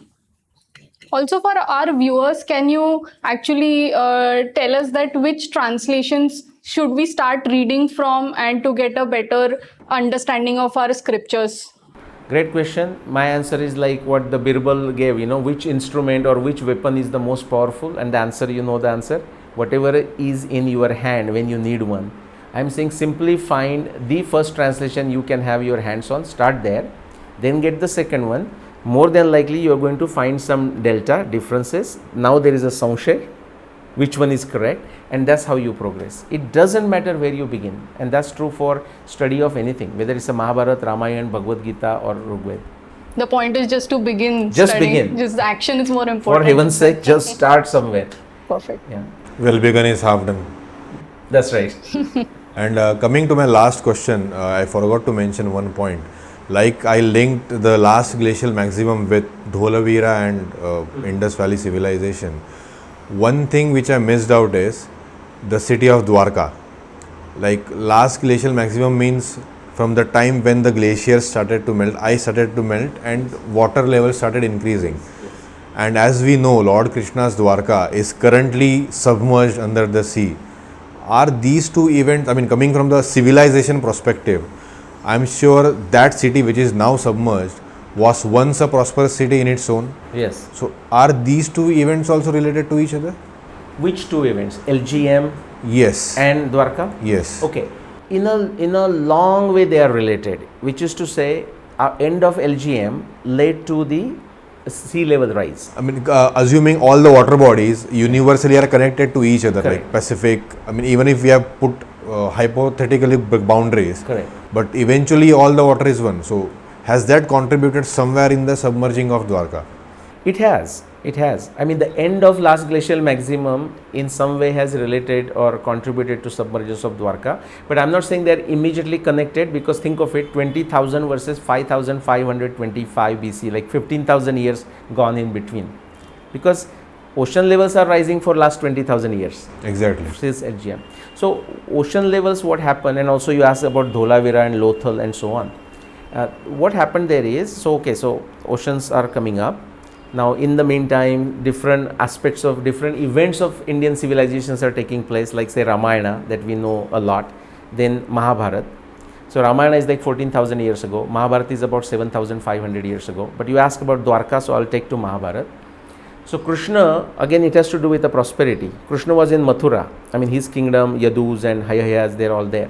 Also, for our viewers, can you actually tell us that which translations should we start reading from and to get a better understanding of our scriptures? Great question. My answer is like what the Birbal gave, which instrument or which weapon is the most powerful, and the answer, the answer, whatever is in your hand when you need one. I am saying simply find the first translation you can have your hands on, start there, then get the second one. More than likely you are going to find some delta differences. Now there is a samshay, which one is correct, and that's how you progress. It doesn't matter where you begin, and that's true for study of anything, whether it's a Mahabharata, Ramayana, Bhagavad Gita or Rigveda. The point is just to begin Just studying. begin. Just action is more important. For heaven's sake, just start somewhere. Perfect. Yeah, Well begun is half done. that's right. And coming to my last question, I forgot to mention one point. Like I linked the last glacial maximum with Dholavira and Indus Valley civilization. One thing which I missed out is the city of Dwarka. Like last glacial maximum means from the time when the glaciers started to melt, ice started to melt and water level started increasing. And as we know, Lord Krishna's Dwarka is currently submerged under the sea. Are these two events, coming from the civilization perspective, I'm sure that city which is now submerged was once a prosperous city in its own. Yes. So are these two events also related to each other? Which two events? LGM Yes. and Dwarka? Yes. Okay. In a long way they are related, which is to say end of LGM led to the sea level rise. Assuming all the water bodies universally are connected to each other, Correct. like Pacific, even if we have put hypothetically boundaries, Correct. but eventually all the water is one. So has that contributed somewhere in the submerging of Dwarka? It has. The end of last glacial maximum in some way has related or contributed to submergence of Dwarka. But I'm not saying they're immediately connected, because think of it, 20,000 versus 5,525 BC, like 15,000 years gone in between. Because ocean levels are rising for last 20,000 years. Exactly. Since LGM. So ocean levels, what happened, and also you asked about Dholavira and Lothal and so on. What happened there is, so oceans are coming up. Now in the meantime, different aspects of different events of Indian civilizations are taking place, like say Ramayana that we know a lot, then Mahabharata. So Ramayana is like 14,000 years ago, Mahabharata is about 7,500 years ago. But you ask about Dwarka, so I'll take to Mahabharata. So Krishna, again it has to do with the prosperity. Krishna was in Mathura, his kingdom, Yadus and Hayayas, they're all there.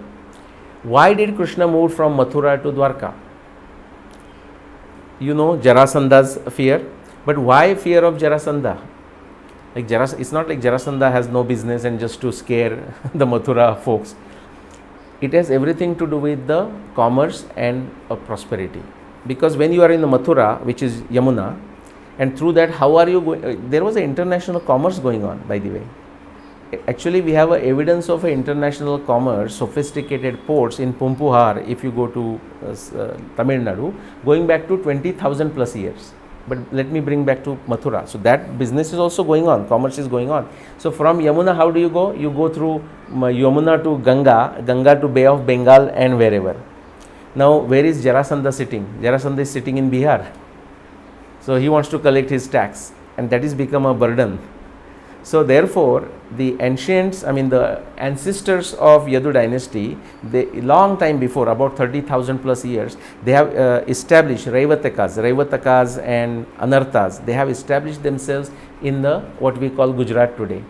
Why did Krishna move from Mathura to Dwarka? Jarasandha's fear. But why fear of Jarasandha? It's not like Jarasandha has no business and just to scare the Mathura folks. It has everything to do with the commerce and prosperity. Because when you are in the Mathura, which is Yamuna, and through that, how are you going? There was an international commerce going on, by the way. Actually, we have evidence of international commerce, sophisticated ports in Pumpuhar, if you go to Tamil Nadu, going back to 20,000 plus years. But let me bring back to Mathura. So that business is also going on, commerce is going on. So from Yamuna, how do you go? You go through Yamuna to Ganga, Ganga to Bay of Bengal and wherever. Now where is Jarasandha sitting? Jarasandha is sitting in Bihar. So he wants to collect his tax, and that is become a burden. So therefore, the ancients, I mean the ancestors of Yadu dynasty, they long time before, about 30,000 plus years, they have established Raivatakas and Anarthas. They have established themselves in the what we call Gujarat today.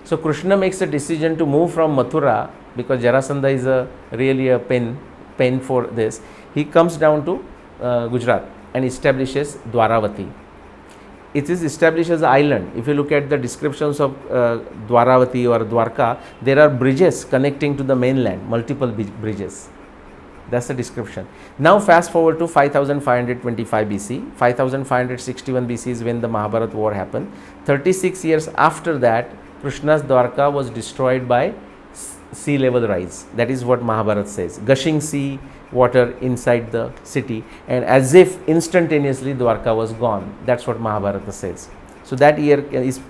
So Krishna makes a decision to move from Mathura, because Jarasandha is really a pen for this. He comes down to Gujarat and establishes Dwaravati. It is established as an island. If you look at the descriptions of Dwaravati or Dwarka, there are bridges connecting to the mainland, multiple bridges. That's the description. Now fast forward to 5525 BC. 5561 BC is when the Mahabharata war happened. 36 years after that, Krishna's Dwarka was destroyed by sea level rise. That is what Mahabharata says. Gushing sea water inside the city, and as if instantaneously Dwarka was gone. That's what Mahabharata says. So that year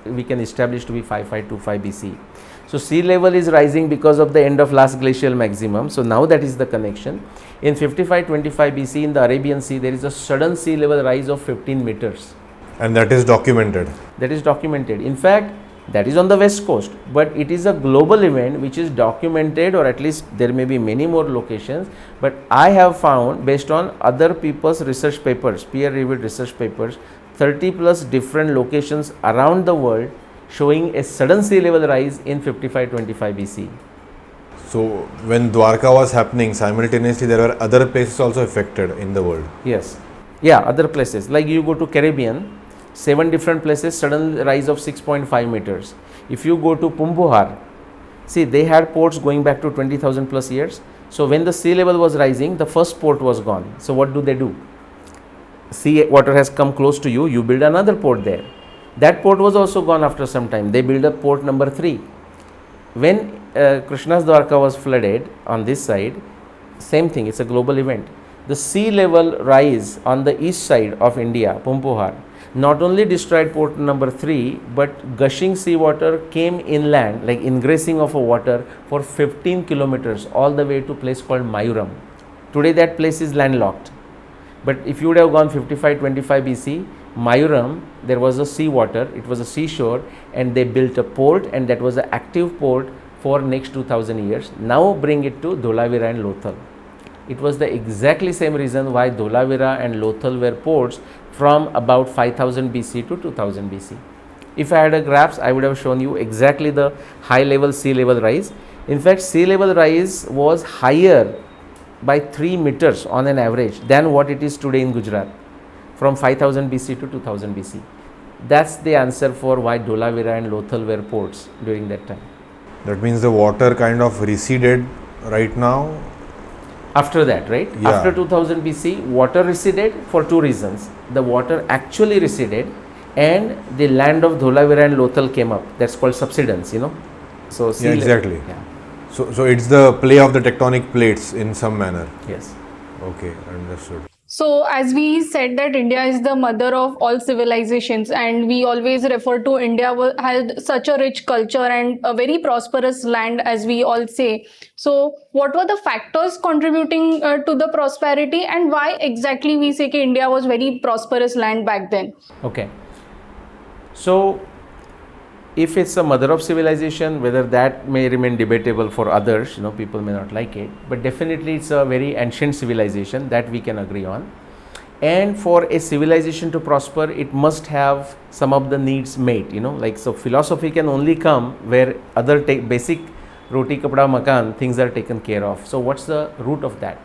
we can establish to be 5525 BC. So sea level is rising because of the end of last glacial maximum. So now that is the connection. In 5525 BC in the Arabian Sea, there is a sudden sea level rise of 15 meters. And that is documented. That is documented. In fact, that is on the west coast, but it is a global event which is documented, or at least there may be many more locations. But I have found, based on other people's research papers, peer reviewed research papers, 30 plus different locations around the world showing a sudden sea level rise in 5525 BC. So when Dwarka was happening, simultaneously there were other places also affected in the world. Yes. Yeah, other places. Like you go to Caribbean, 7 different places, sudden rise of 6.5 meters. If you go to Pumbuhar, see they had ports going back to 20,000 plus years. So when the sea level was rising, the first port was gone. So what do? Sea water has come close to you, you build another port there. That port was also gone after some time. They build up port number 3. When Krishna's Dwarka was flooded on this side, same thing, it's a global event. The sea level rise on the east side of India, Pumbuhar, not only destroyed port number 3, but gushing seawater came inland, like ingressing of a water for 15 kilometers all the way to a place called Mayuram. Today that place is landlocked. But if you would have gone 5525 BC, Mayuram, there was a seawater, it was a seashore, and they built a port, and that was an active port for next 2000 years. Now bring it to Dholavira and Lothal. It was the exactly same reason why Dholavira and Lothal were ports from about 5000 BC to 2000 BC. If I had a graphs, I would have shown you exactly the high level sea level rise. In fact, sea level rise was higher by 3 meters on an average than what it is today in Gujarat, from 5000 BC to 2000 BC. That's the answer for why Dholavira and Lothal were ports during that time. That means the water kind of receded right now. After that, right? Yeah. After 2000 BC, water receded for 2 reasons. The water actually receded, and the land of Dholavira and Lothal came up. That's called subsidence, you know. So Yeah, exactly. Yeah. So it's the play of the tectonic plates in some manner. Yes. Okay, understood. So, as we said that India is the mother of all civilizations, and we always refer to India had such a rich culture and a very prosperous land, as we all say. So, what were the factors contributing to the prosperity, and why exactly we say that India was very prosperous land back then? Okay. So, if it's a mother of civilization, whether that may remain debatable for others, you know, people may not like it, but definitely it's a very ancient civilization that we can agree on. And for a civilization to prosper, it must have some of the needs met, you know, like, so philosophy can only come where other basic roti kapda makan things are taken care of. So what's the root of that?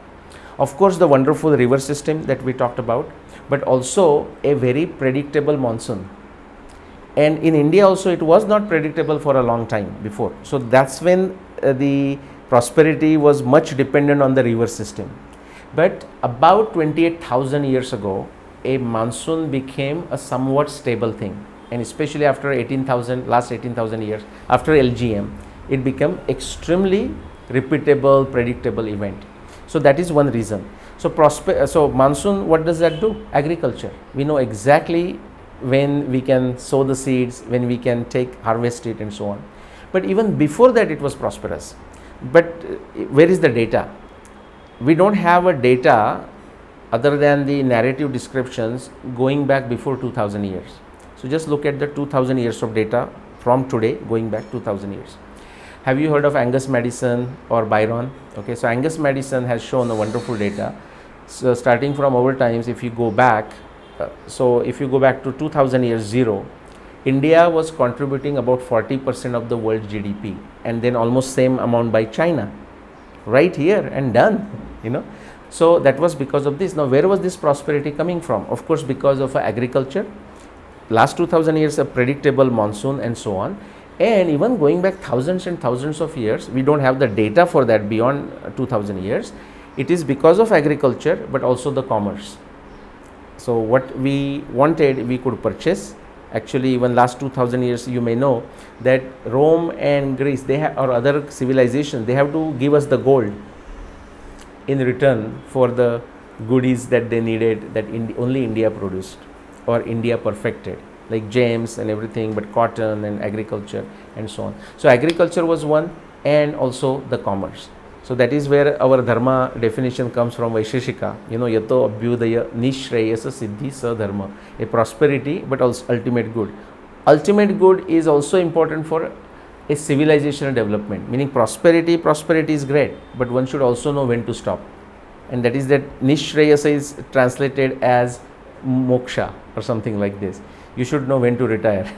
Of course, the wonderful river system that we talked about, but also a very predictable monsoon. And in India also it was not predictable for a long time before. So that's when the prosperity was much dependent on the river system. But about 28,000 years ago, a monsoon became a somewhat stable thing. And especially after last 18,000 years, after LGM, it became extremely repeatable, predictable event. So that is one reason. So monsoon, what does that do? Agriculture. We know exactly when we can sow the seeds, when we can harvest it and so on. But even before that it was prosperous. But where is the data? We don't have a data other than the narrative descriptions going back before 2000 years. So just look at the 2000 years of data from today going back 2000 years. Have you heard of Angus Madison or Byron? Okay, so Angus Madison has shown a wonderful data. So starting from our times, if you go back, if you go back to 2000 years zero, India was contributing about 40% of the world GDP, and then almost same amount by China, right here and done, you know. So that was because of this. Now where was this prosperity coming from? Of course because of agriculture, last 2000 years a predictable monsoon and so on. And even going back thousands and thousands of years, we don't have the data for that beyond 2000 years. It is because of agriculture, but also the commerce. So what we wanted, we could purchase. Actually, even last 2000 years, you may know that Rome and Greece, or other civilizations, they have to give us the gold in return for the goodies that they needed, that only India produced or India perfected, like gems and everything, but cotton and agriculture and so on. So agriculture was one, and also the commerce. So that is where our dharma definition comes from, Vaisheshika, you know, yato abhyudaya nishreyasa siddhi sa dharma, a prosperity but also ultimate good. Ultimate good is also important for a civilizational development, meaning prosperity is great, but one should also know when to stop. And that is that nishreyasa is translated as moksha or something like this. You should know when to retire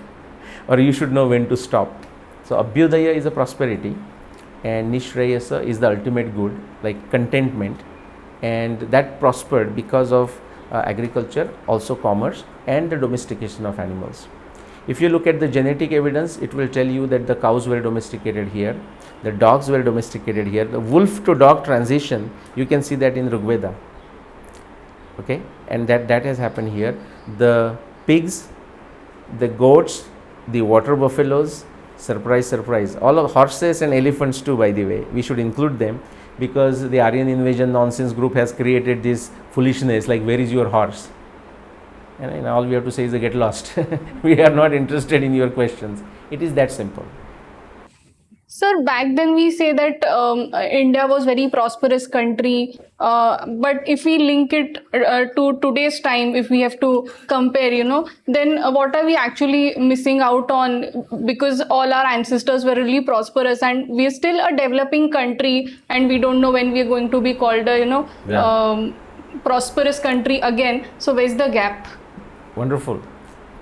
or you should know when to stop. So abhyudaya is a prosperity, and nishreyasa is the ultimate good, like contentment, and that prospered because of agriculture, also commerce, and the domestication of animals. If you look at the genetic evidence, it will tell you that the cows were domesticated here, the dogs were domesticated here. The wolf to dog transition, you can see that in Rig Veda. Okay, and that has happened here. The pigs, the goats, the water buffaloes, surprise, all of horses and elephants too, by the way, we should include them, because the Aryan invasion nonsense group has created this foolishness like, where is your horse? And all we have to say is get lost. We are not interested in your questions. It is that simple. Sir, back then we say that India was very prosperous country, but if we link it to today's time, if we have to compare, you know, then what are we actually missing out on? Because all our ancestors were really prosperous, and we are still a developing country, and we don't know when we are going to be called a prosperous country again. So where's the gap? Wonderful.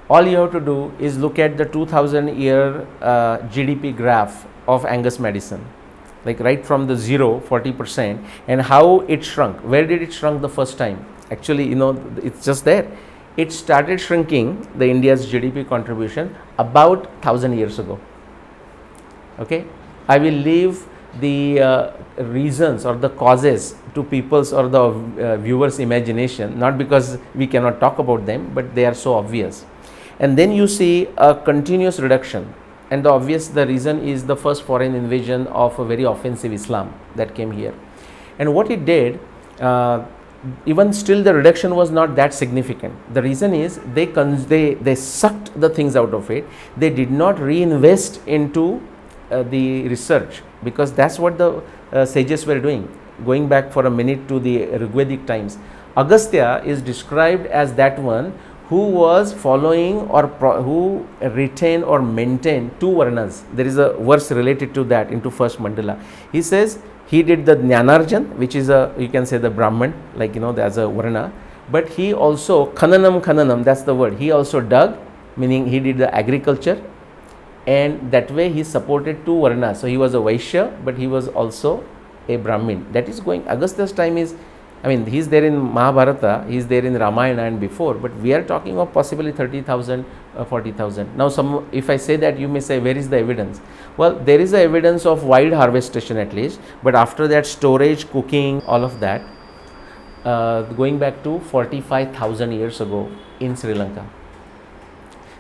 All you have to do is look at the 2000 year GDP graph of Angus Madison, like right from the 40%, and how it shrunk. Where did it shrunk the first time? Actually, you know, it's just there. It started shrinking, the India's GDP contribution, about 1000 years ago. Okay, I will leave the reasons or the causes to people's or the viewers' imagination, not because we cannot talk about them, but they are so obvious. And then you see a continuous reduction. And the reason is the first foreign invasion of a very offensive Islam that came here. And what it did, even still the reduction was not that significant. The reason is they sucked the things out of it. They did not reinvest into the research, because that's what the sages were doing. Going back for a minute to the Rigvedic times, Agastya is described as that one who was following or who retained or maintained two varnas. There is a verse related to that into first mandala. He says he did the Jnanarjan, which is you can say the Brahman, like, you know, as a varna, but he also khananam, that's the word, he also dug, meaning he did the agriculture, and that way he supported two varnas. So he was a Vaishya, but he was also a Brahmin. That is going, Agastya's time is, I mean, he is there in Mahabharata, he is there in Ramayana and before, but we are talking of possibly 30,000, 40,000. Now, if I say that, you may say, where is the evidence? Well, there is the evidence of wild harvestation at least, but after that, storage, cooking, all of that, going back to 45,000 years ago in Sri Lanka.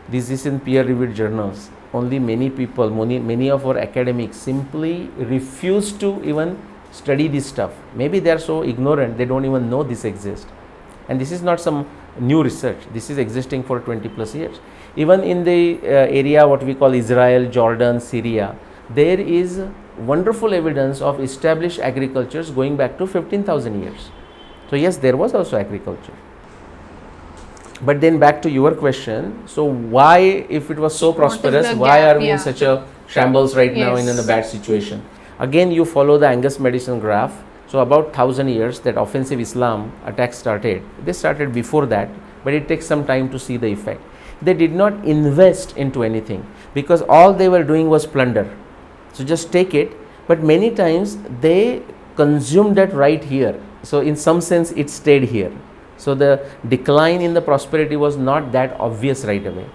This is in peer-reviewed journals. Only many people, many of our academics simply refuse to even study this stuff. Maybe they are so ignorant they don't even know this exists. And this is not some new research. This is existing for 20 plus years. Even in the area what we call Israel, Jordan, Syria, there is wonderful evidence of established agricultures going back to 15,000 years. So yes, there was also agriculture. But then back to your question, so why, if it was so prosperous, why are we in such a shambles right now and in a bad situation? Again, you follow the Angus medicine graph. So about 1000 years that offensive Islam attack started. They started before that, but it takes some time to see the effect. They did not invest into anything because all they were doing was plunder. So just take it, but many times they consumed that right here. So in some sense it stayed here. So the decline in the prosperity was not that obvious right away.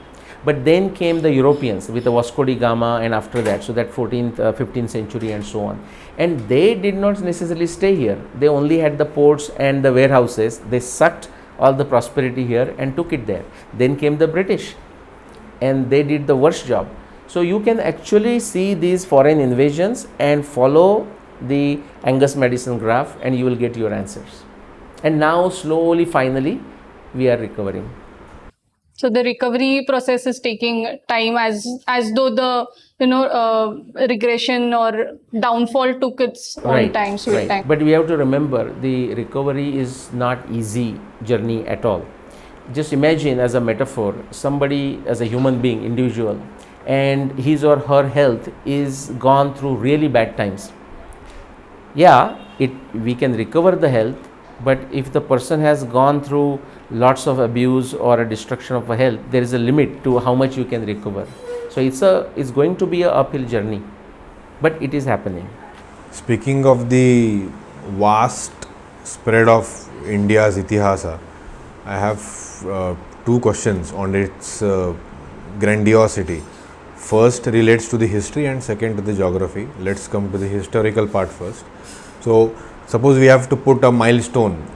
But then came the Europeans with the Vasco da Gama, and after that, so that 14th, 15th century and so on. And they did not necessarily stay here. They only had the ports and the warehouses. They sucked all the prosperity here and took it there. Then came the British and they did the worst job. So you can actually see these foreign invasions and follow the Angus medicine graph and you will get your answers. And now slowly, finally, we are recovering. So the recovery process is taking time, as though the regression or downfall took its own time, sweet time. But we have to remember the recovery is not easy journey at all. Just imagine as a metaphor, somebody as a human being, individual, and his or her health is gone through really bad times. Yeah, we can recover the health, but if the person has gone through lots of abuse or a destruction of a health, there is a limit to how much you can recover. So it's going to be an uphill journey, but it is happening. Speaking of the vast spread of India's itihasa, I have two questions on its grandiosity. First relates to the history and second to the geography. Let's come to the historical part first. So suppose we have to put a milestone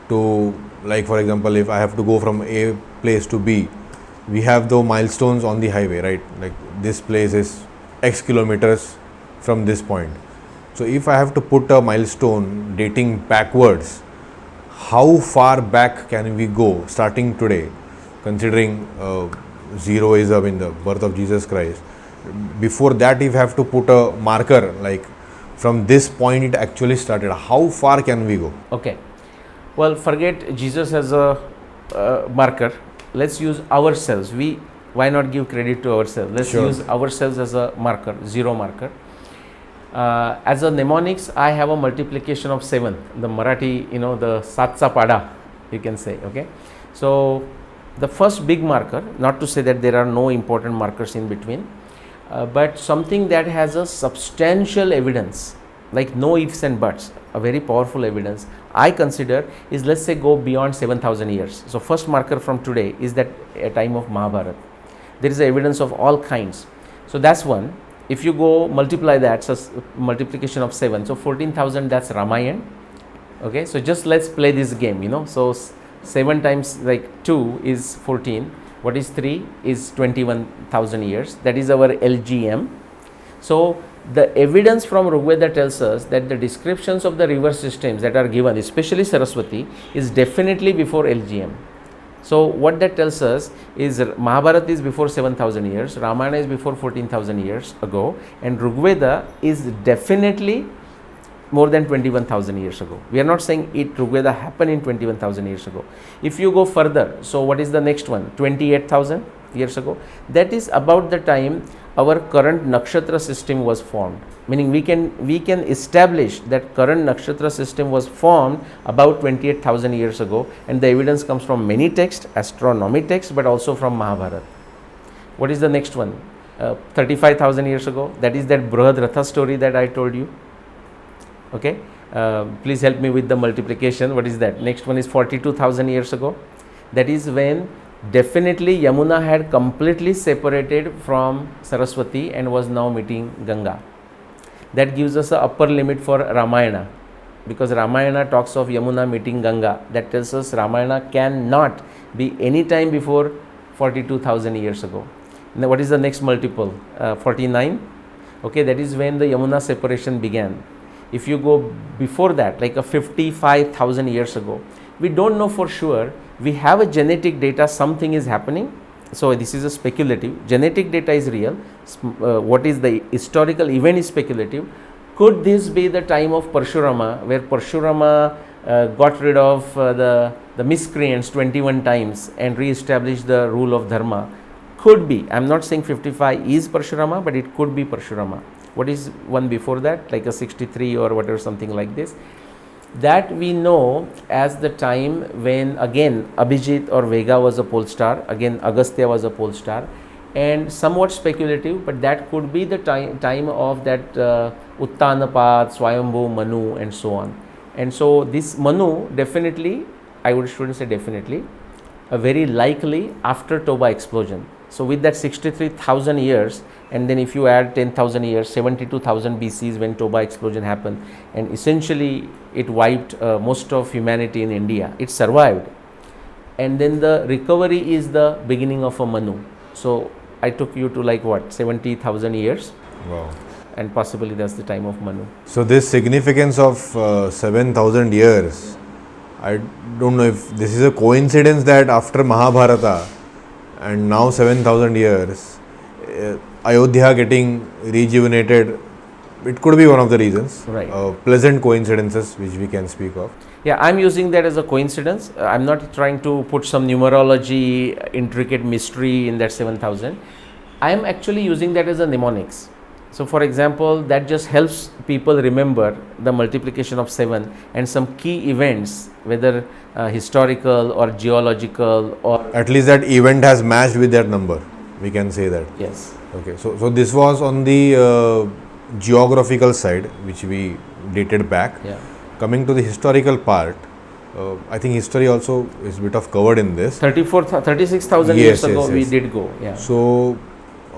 to, like for example, if I have to go from A place to B, we have the milestones on the highway, right? Like this place is X kilometers from this point. So if I have to put a milestone dating backwards, how far back can we go starting today, considering zeroism in the birth of Jesus Christ? Before that, if I have to put a marker, like from this point it actually started, how far can we go? Okay. Well, forget Jesus as a marker. Let's use ourselves. Why not give credit to ourselves? Let's use ourselves as a marker, zero marker. As a mnemonics, I have a multiplication of 7. The Marathi, the Satsa Pada, you can say. Okay. So the first big marker, not to say that there are no important markers in between, but something that has a substantial evidence, like no ifs and buts, a very powerful evidence, I consider is, let's say, go beyond 7,000 years. So first marker from today is that a time of Mahabharata. There is evidence of all kinds. So that's one. If you go multiply that, so multiplication of 7, so 14,000, that's Ramayana. Okay, so just let's play this game, So 7 times like 2 is 14. What is 3 is 21,000 years. That is our LGM. So the evidence from Rigveda tells us that the descriptions of the river systems that are given, especially Saraswati, is definitely before LGM. So what that tells us is Mahabharata is before 7,000 years, Ramayana is before 14,000 years ago, and Rigveda is definitely more than 21,000 years ago. We are not saying Rigveda happened in 21,000 years ago. If you go further, so what is the next one? 28,000 years ago. That is about the time our current nakshatra system was formed. Meaning we can establish that current nakshatra system was formed about 28,000 years ago, and the evidence comes from many texts, astronomy texts, but also from Mahabharata. What is the next one? 35,000 years ago. That is that Brihad Ratha story that I told you. Okay, please help me with the multiplication. What is that? Next one is 42,000 years ago. That is when definitely Yamuna had completely separated from Saraswati and was now meeting Ganga. That gives us an upper limit for Ramayana, because Ramayana talks of Yamuna meeting Ganga. That tells us Ramayana cannot be any time before 42,000 years ago. Now what is the next multiple? 49. Okay, that is when the Yamuna separation began. If you go before that, like a 55,000 years ago, we don't know for sure. We have a genetic data, something is happening. So this is a speculative. Genetic data is real. What is the historical event is speculative. Could this be the time of Parshurama, where Parshurama got rid of the miscreants 21 times and re-established the rule of dharma? Could be. I am not saying 55 is Parshurama, but it could be Parshurama. What is one before that, like a 63 or whatever, something like this? That we know as the time when again Abhijit or Vega was a pole star, again Agastya was a pole star, and somewhat speculative, but that could be the time of that Uttanapat, Swayambhu, Manu, and so on. And so this Manu definitely, shouldn't say definitely, very likely after Toba explosion. So with that 63,000 years, and then if you add 10,000 years, 72,000 BC is when Toba explosion happened, and essentially it wiped most of humanity in India. It survived, and then the recovery is the beginning of a Manu. So I took you to like what, 70,000 years. Wow. And possibly that's the time of Manu. So this significance of 7,000 years, I don't know if this is a coincidence that after Mahabharata and now 7,000 years, Ayodhya getting rejuvenated, it could be one of the reasons. Right. Pleasant coincidences which we can speak of. Yeah, I'm using that as a coincidence. I'm not trying to put some numerology, intricate mystery in that 7,000. I am actually using that as a mnemonics. So for example, that just helps people remember the multiplication of 7 and some key events, whether historical or geological, or At least that event has matched with that number. We can say that. yes. Okay, so this was on the geographical side, which we dated back. Yeah. Coming to the historical part, I think history also is a bit of covered in this. 36,000 Yes, years ago yes, we yes. did go. Yeah. So,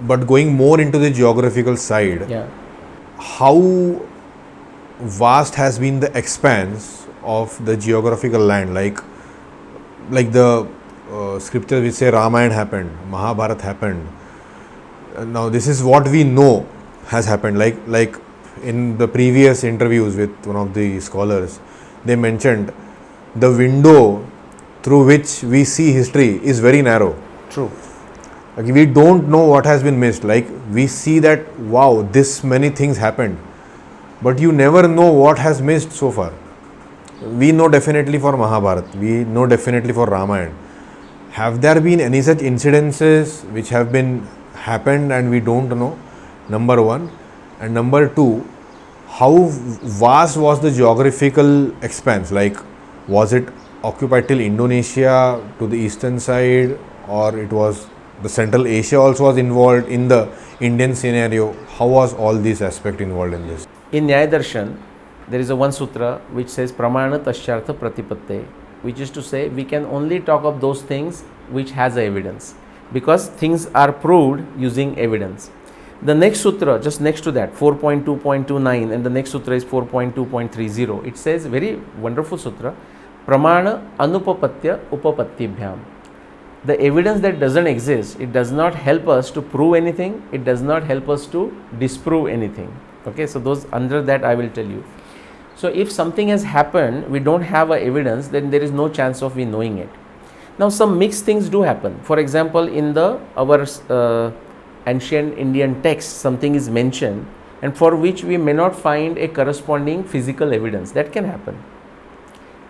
but going more into the geographical side, Yeah. how vast has been the expanse of the geographical land? Like the scriptures which say Ramayana happened, Mahabharata happened. Now this is what we know has happened. Like in the previous interviews with one of the scholars, they mentioned the window through which we see history is very narrow. True. Like we don't know what has been missed. Like we see that, wow, this many things happened, but you never know what has missed so far. We know definitely for Mahabharata, we know definitely for Ramayana. Have there been any such incidences which have been happened and we don't know? Number one. And number two, how vast was the geographical expanse? Like, was it occupied till Indonesia to the eastern side, or it was the Central Asia also was involved in the Indian scenario? How was all these aspects involved in this? In Nyaya Darshan, there is a one sutra which says Pramana Tashyartha Pratipatte, which is to say we can only talk of those things which has a evidence, because things are proved using evidence. The next sutra, just next to that, 4.2.29, and the next sutra is 4.2.30. It says, very wonderful sutra, Pramana Anupapatya Upapattibhyam. The evidence that doesn't exist, it does not help us to prove anything, it does not help us to disprove anything. Okay, so those under that I will tell you. So if something has happened, we don't have a evidence, then there is no chance of we knowing it. Now some mixed things do happen. For example, in our ancient Indian text, something is mentioned and for which we may not find a corresponding physical evidence. That can happen.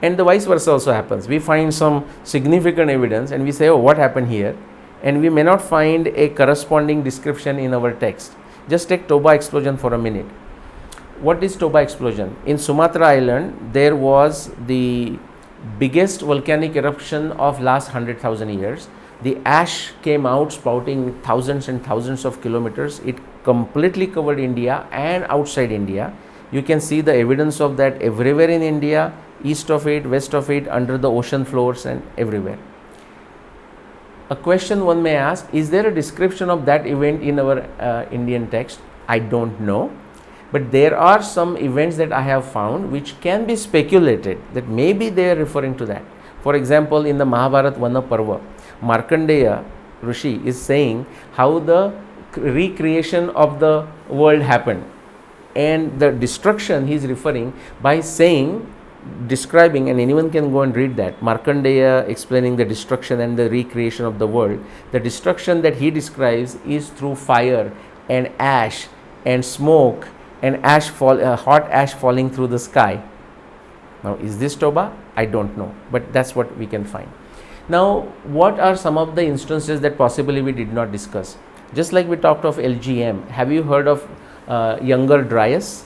And the vice versa also happens. We find some significant evidence and we say, oh, what happened here? And we may not find a corresponding description in our text. Just take Toba explosion for a minute. What is Toba explosion? In Sumatra Island, there was the biggest volcanic eruption of last 100,000 years. The ash came out spouting thousands and thousands of kilometers. It completely covered India and outside India. You can see the evidence of that everywhere in India, east of it, west of it, under the ocean floors and everywhere. A question one may ask, is there a description of that event in our Indian text? I don't know. But there are some events that I have found which can be speculated that maybe they are referring to that. For example, in the Mahabharata Vana Parva, Markandeya Rishi is saying how the recreation of the world happened. and the destruction he is referring by saying, describing, and anyone can go and read that, Markandeya explaining the destruction and the recreation of the world. The destruction that he describes is through fire and ash and smoke and hot ash falling through the sky. Now, is this Toba? I don't know, but that's what we can find. Now, what are some of the instances that possibly we did not discuss? Just like we talked of LGM, have you heard of Younger Dryas?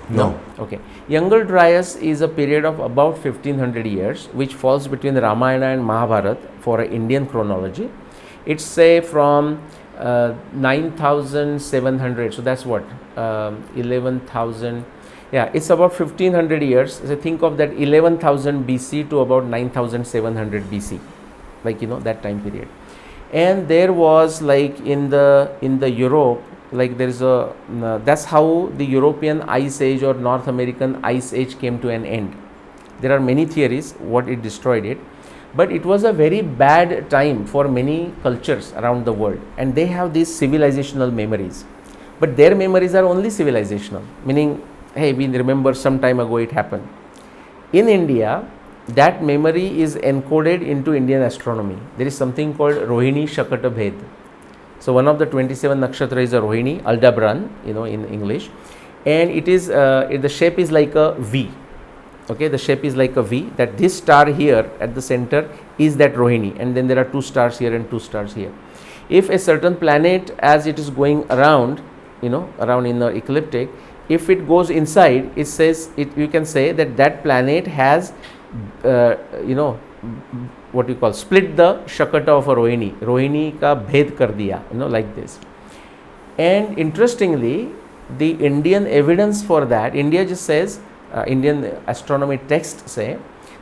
No. Okay. Younger Dryas is a period of about 1500 years which falls between the Ramayana and Mahabharata for Indian chronology. It's say from 9700, so that's what 11,000. Yeah, it's about 1500 years. So think of that 11,000 BC to about 9,700 BC, like that time period. And there was like in the Europe, like there is a that's how the European Ice Age or North American Ice Age came to an end. There are many theories what it destroyed it, but it was a very bad time for many cultures around the world, and they have these civilizational memories, but their memories are only civilizational, meaning, hey, we remember some time ago it happened. In India, that memory is encoded into Indian astronomy. There is something called Rohini Shakata Bhed. So one of the 27 nakshatra is a Rohini, Aldabran, in English, and it is the shape is like a V. Okay, the shape is like a V. That this star here at the center is that Rohini, and then there are two stars here and two stars here. If a certain planet, as it is going around, around in the ecliptic, if it goes inside, it says you can say that planet has, what you call, split the Shakata of a Rohini ka bhed kar diya, like this. And interestingly, the Indian evidence for that, India just says, Indian astronomy texts say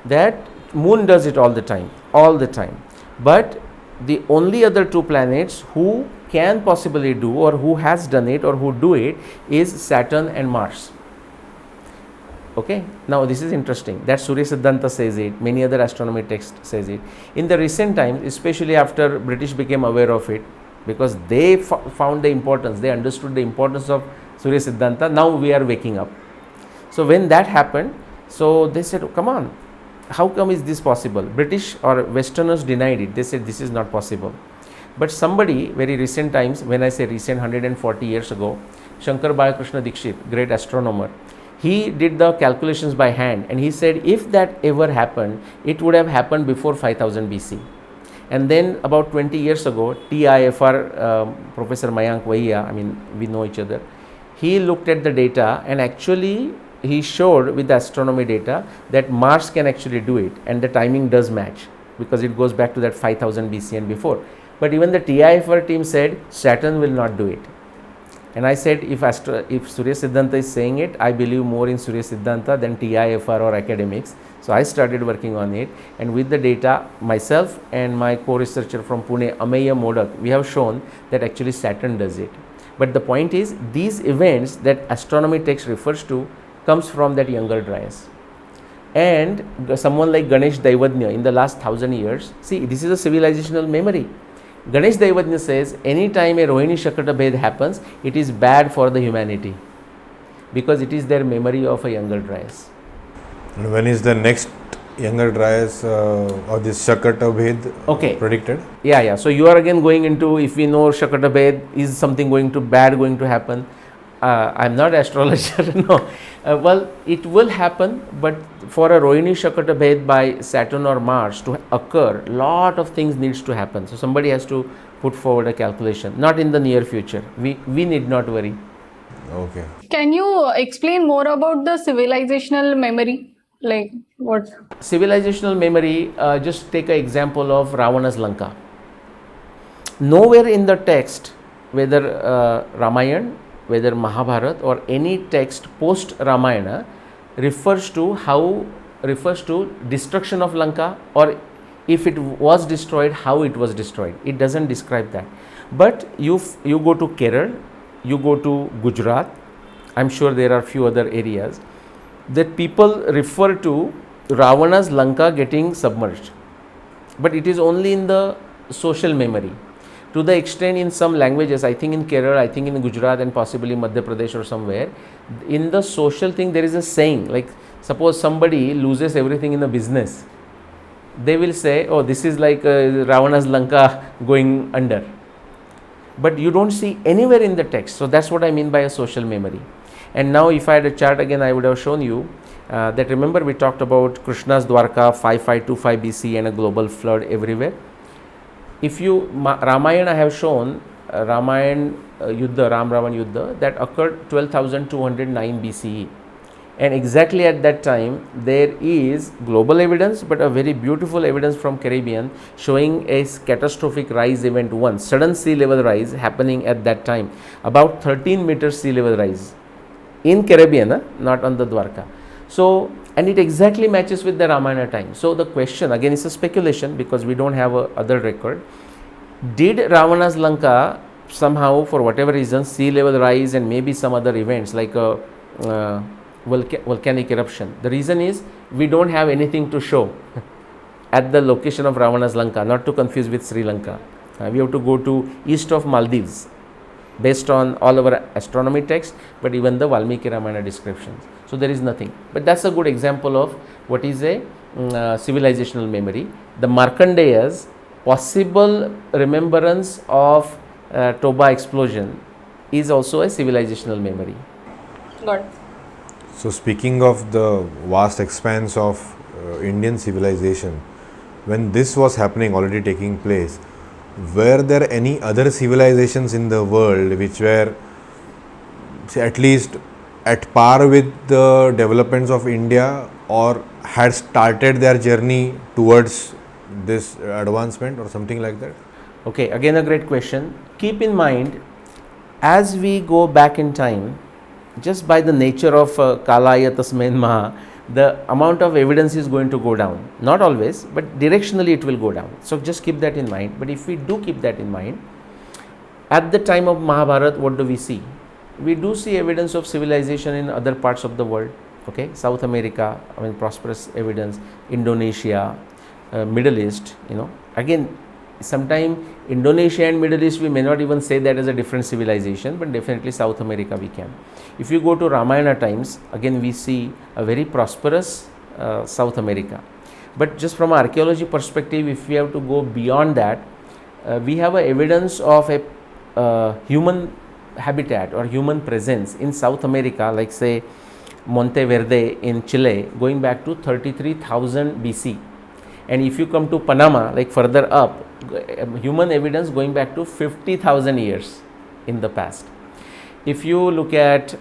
that moon does it all the time, but the only other two planets who can possibly do, or who has done it, or who do it, is Saturn and Mars. Okay, now this is interesting that Surya Siddhanta says it, many other astronomy texts says it. In the recent times, especially after British became aware of it, because they found the importance, they understood the importance of Surya Siddhanta, now we are waking up. So when that happened, so they said, oh, come on, how come is this possible? British or Westerners denied it, they said this is not possible. But somebody, very recent times, when I say recent, 140 years ago, Shankar Balakrishna Dikshit, great astronomer, he did the calculations by hand, and he said if that ever happened, it would have happened before 5000 BC. And then about 20 years ago, TIFR, Professor Mayank Vaiya, we know each other, he looked at the data, and actually he showed with the astronomy data that Mars can actually do it, and the timing does match because it goes back to that 5000 BC and before. But even the TIFR team said Saturn will not do it. And I said, if Surya Siddhanta is saying it, I believe more in Surya Siddhanta than TIFR or academics. So I started working on it, and with the data, myself and my co-researcher from Pune, Ameya Modak, we have shown that actually Saturn does it. But the point is, these events that astronomy text refers to comes from that Younger Dryas. And someone like Ganesh Daivadnya in the last 1000 years, see, this is a civilizational memory. Ganesh Daivadnya says anytime a Rohini Shakata Bhed happens, it is bad for the humanity because it is their memory of a Younger Dryas. And when is the next Younger Dryas or this Shakata Bhed predicted? Yeah. So you are again going into, if we know Shakata Bhed, is something going to happen? I'm not astrologer, no. Well, it will happen, but for a Rohini Shakata Bhed by Saturn or Mars to occur, lot of things needs to happen. So somebody has to put forward a calculation, not in the near future. We need not worry. Okay. Can you explain more about the civilizational memory? Like what? Civilizational memory, just take an example of Ravana's Lanka. Nowhere in the text, whether Ramayana, whether Mahabharata or any text post Ramayana refers to destruction of Lanka, or if it was destroyed, how it was destroyed. It doesn't describe that. But you go to Kerala, you go to Gujarat, I'm sure there are few other areas that people refer to Ravana's Lanka getting submerged, but it is only in the social memory. to the extent in some languages, I think in Kerala, I think in Gujarat and possibly Madhya Pradesh or somewhere, in the social thing there is a saying, like suppose somebody loses everything in a business, they will say, oh, this is like Ravana's Lanka going under. But you don't see anywhere in the text. So that's what I mean by a social memory. And now if I had a chart again, I would have shown you that, remember we talked about Krishna's Dwarka 5525 BC and a global flood everywhere. If you, Ramayana I have shown, Ramayana Yuddha, Ram Ravan Yuddha, that occurred 12,209 BCE. And exactly at that time there is global evidence, but a very beautiful evidence from Caribbean showing a catastrophic rise event, one sudden sea level rise happening at that time, about 13 meters sea level rise in Caribbean, not on the Dwarka. So, and it exactly matches with the Ramayana time. So the question again is a speculation because we don't have a other record. Did Ravana's Lanka somehow, for whatever reason, sea level rise and maybe some other events like a volcanic eruption? The reason is we don't have anything to show at the location of Ravana's Lanka, not to confuse with Sri Lanka. We have to go to east of Maldives based on all our astronomy text, but even the Valmiki Ramayana descriptions. So there is nothing. But that's a good example of what is a civilizational memory. The Markandeya's possible remembrance of Toba explosion is also a civilizational memory. Got it. So speaking of the vast expanse of Indian civilization, when this was happening, already taking place, were there any other civilizations in the world which were, say, at least at par with the developments of India, or had started their journey towards this advancement or something like that? Okay, again a great question. Keep in mind, as we go back in time, just by the nature of Kalaya Tasmain Maha, the amount of evidence is going to go down. Not always, but directionally it will go down. So just keep that in mind. But if we do keep that in mind, at the time of Mahabharata, what do we see? We do see evidence of civilization in other parts of the world. Okay, South America, I mean prosperous evidence, Indonesia, Middle East, again, sometime Indonesia and Middle East we may not even say that as a different civilization, but definitely South America we can. If you go to Ramayana times, again we see a very prosperous South America. But just from an archaeology perspective, if we have to go beyond that, we have a evidence of a human habitat or human presence in South America, like say Monte Verde in Chile, going back to 33,000 BC. And if you come to Panama, like further up, human evidence going back to 50,000 years in the past. If you look at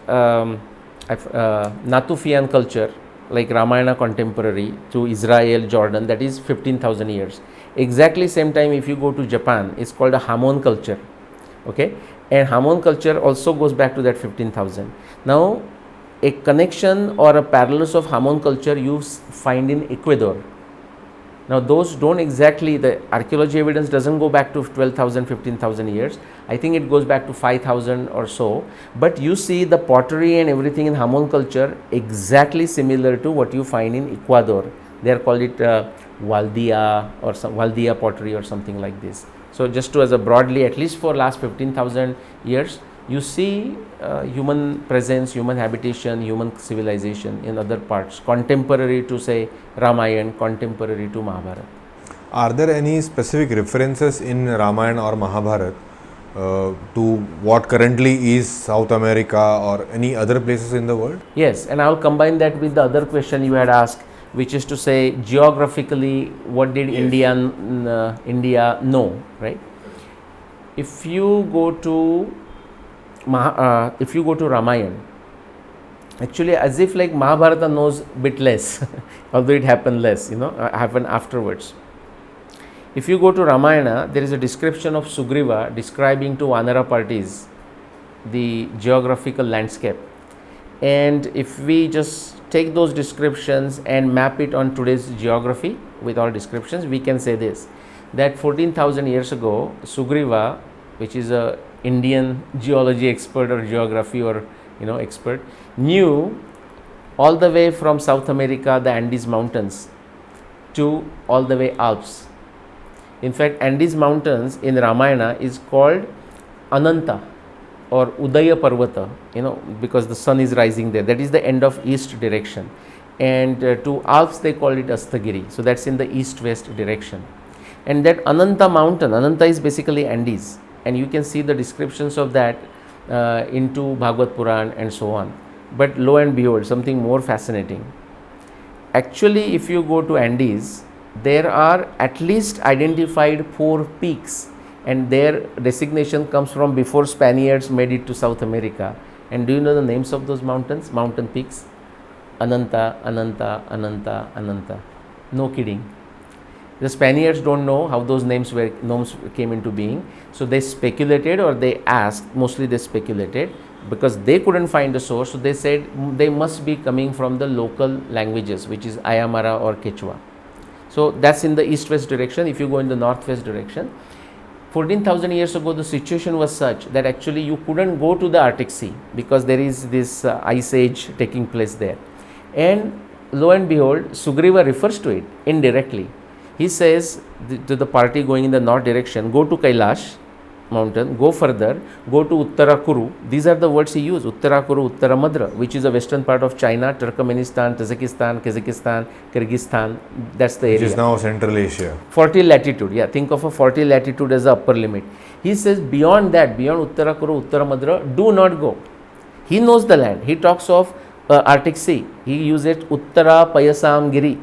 Natufian culture, like Ramayana contemporary to Israel, Jordan, that is 15,000 years. Exactly same time if you go to Japan, it's called a Hamon culture. Okay, and Hamon culture also goes back to that 15,000. Now, a connection or a parallels of Hamon culture you find in Ecuador. Now those don't exactly, the archaeology evidence doesn't go back to 12,000, 15,000 years. I think it goes back to 5,000 or so. But you see the pottery and everything in Hamon culture exactly similar to what you find in Ecuador. They are called it Waldia or some Waldia pottery or something like this. So just to as a broadly, at least for last 15,000 years, you see human presence, human habitation, human civilization in other parts, contemporary to say Ramayana, contemporary to Mahabharata. Are there any specific references in Ramayana or Mahabharata to what currently is South America or any other places in the world? Yes, and I will combine that with the other question you had asked, which is to say geographically what did India know, right? If you go to Ramayana, actually as if like Mahabharata knows bit less, although it happened less, happened afterwards. If you go to Ramayana, there is a description of Sugriva describing to Vanara parties the geographical landscape. And if we just take those descriptions and map it on today's geography with all descriptions, we can say this, that 14,000 years ago, Sugriva, which is a Indian geology expert or geography or expert, knew all the way from South America, the Andes mountains, to all the way Alps. In fact, Andes mountains in Ramayana is called Ananta or Udaya Parvata, because the sun is rising there. That is the end of east direction. And to Alps they call it Astagiri. So that's in the east-west direction. And that Ananta mountain, Ananta is basically Andes, and you can see the descriptions of that into Bhagavad Puran and so on. But lo and behold, something more fascinating. Actually, if you go to Andes, there are at least identified 4 peaks, and their designation comes from before Spaniards made it to South America. And do you know the names of those mountains, mountain peaks? Ananta, Ananta, Ananta, Ananta. No kidding. The Spaniards don't know how those names came into being, so they speculated, or they asked, mostly they speculated, because they couldn't find the source, so they said they must be coming from the local languages, which is Aymara or Quechua. So that's in the east-west direction. If you go in the northwest direction, 14,000 years ago the situation was such that actually you couldn't go to the Arctic Sea because there is this ice age taking place there. And lo and behold, Sugriva refers to it indirectly. He says to the party going in the north direction, go to Kailash mountain, go further, go to Uttarakuru. These are the words he used, Uttarakuru, Uttaramadra, which is the western part of China, Turkmenistan, Tajikistan, Kazakhstan, Kyrgyzstan. That's the area. Which is now Central Asia. 40 latitude, yeah, think of a 40 latitude as the upper limit. He says beyond that, beyond Uttarakuru, Uttaramadra, do not go. He knows the land. He talks of Arctic Sea. He uses Uttara Payasam Giri.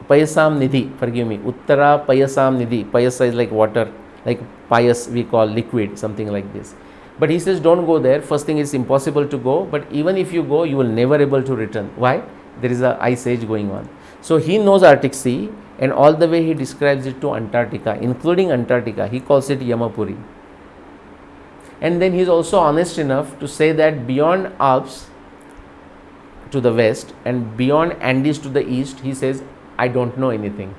Payasam Nidhi, forgive me, Uttara Payasam Nidhi. Payasa is like water, like payas we call liquid, something like this. But he says don't go there. First thing, it's impossible to go, but even if you go, you will never able to return. Why? There is a ice age going on. So he knows Arctic Sea, and all the way he describes it to Antarctica, including Antarctica. He calls it Yamapuri. And then he is also honest enough to say that beyond Alps to the west and beyond Andes to the east, he says, I don't know anything.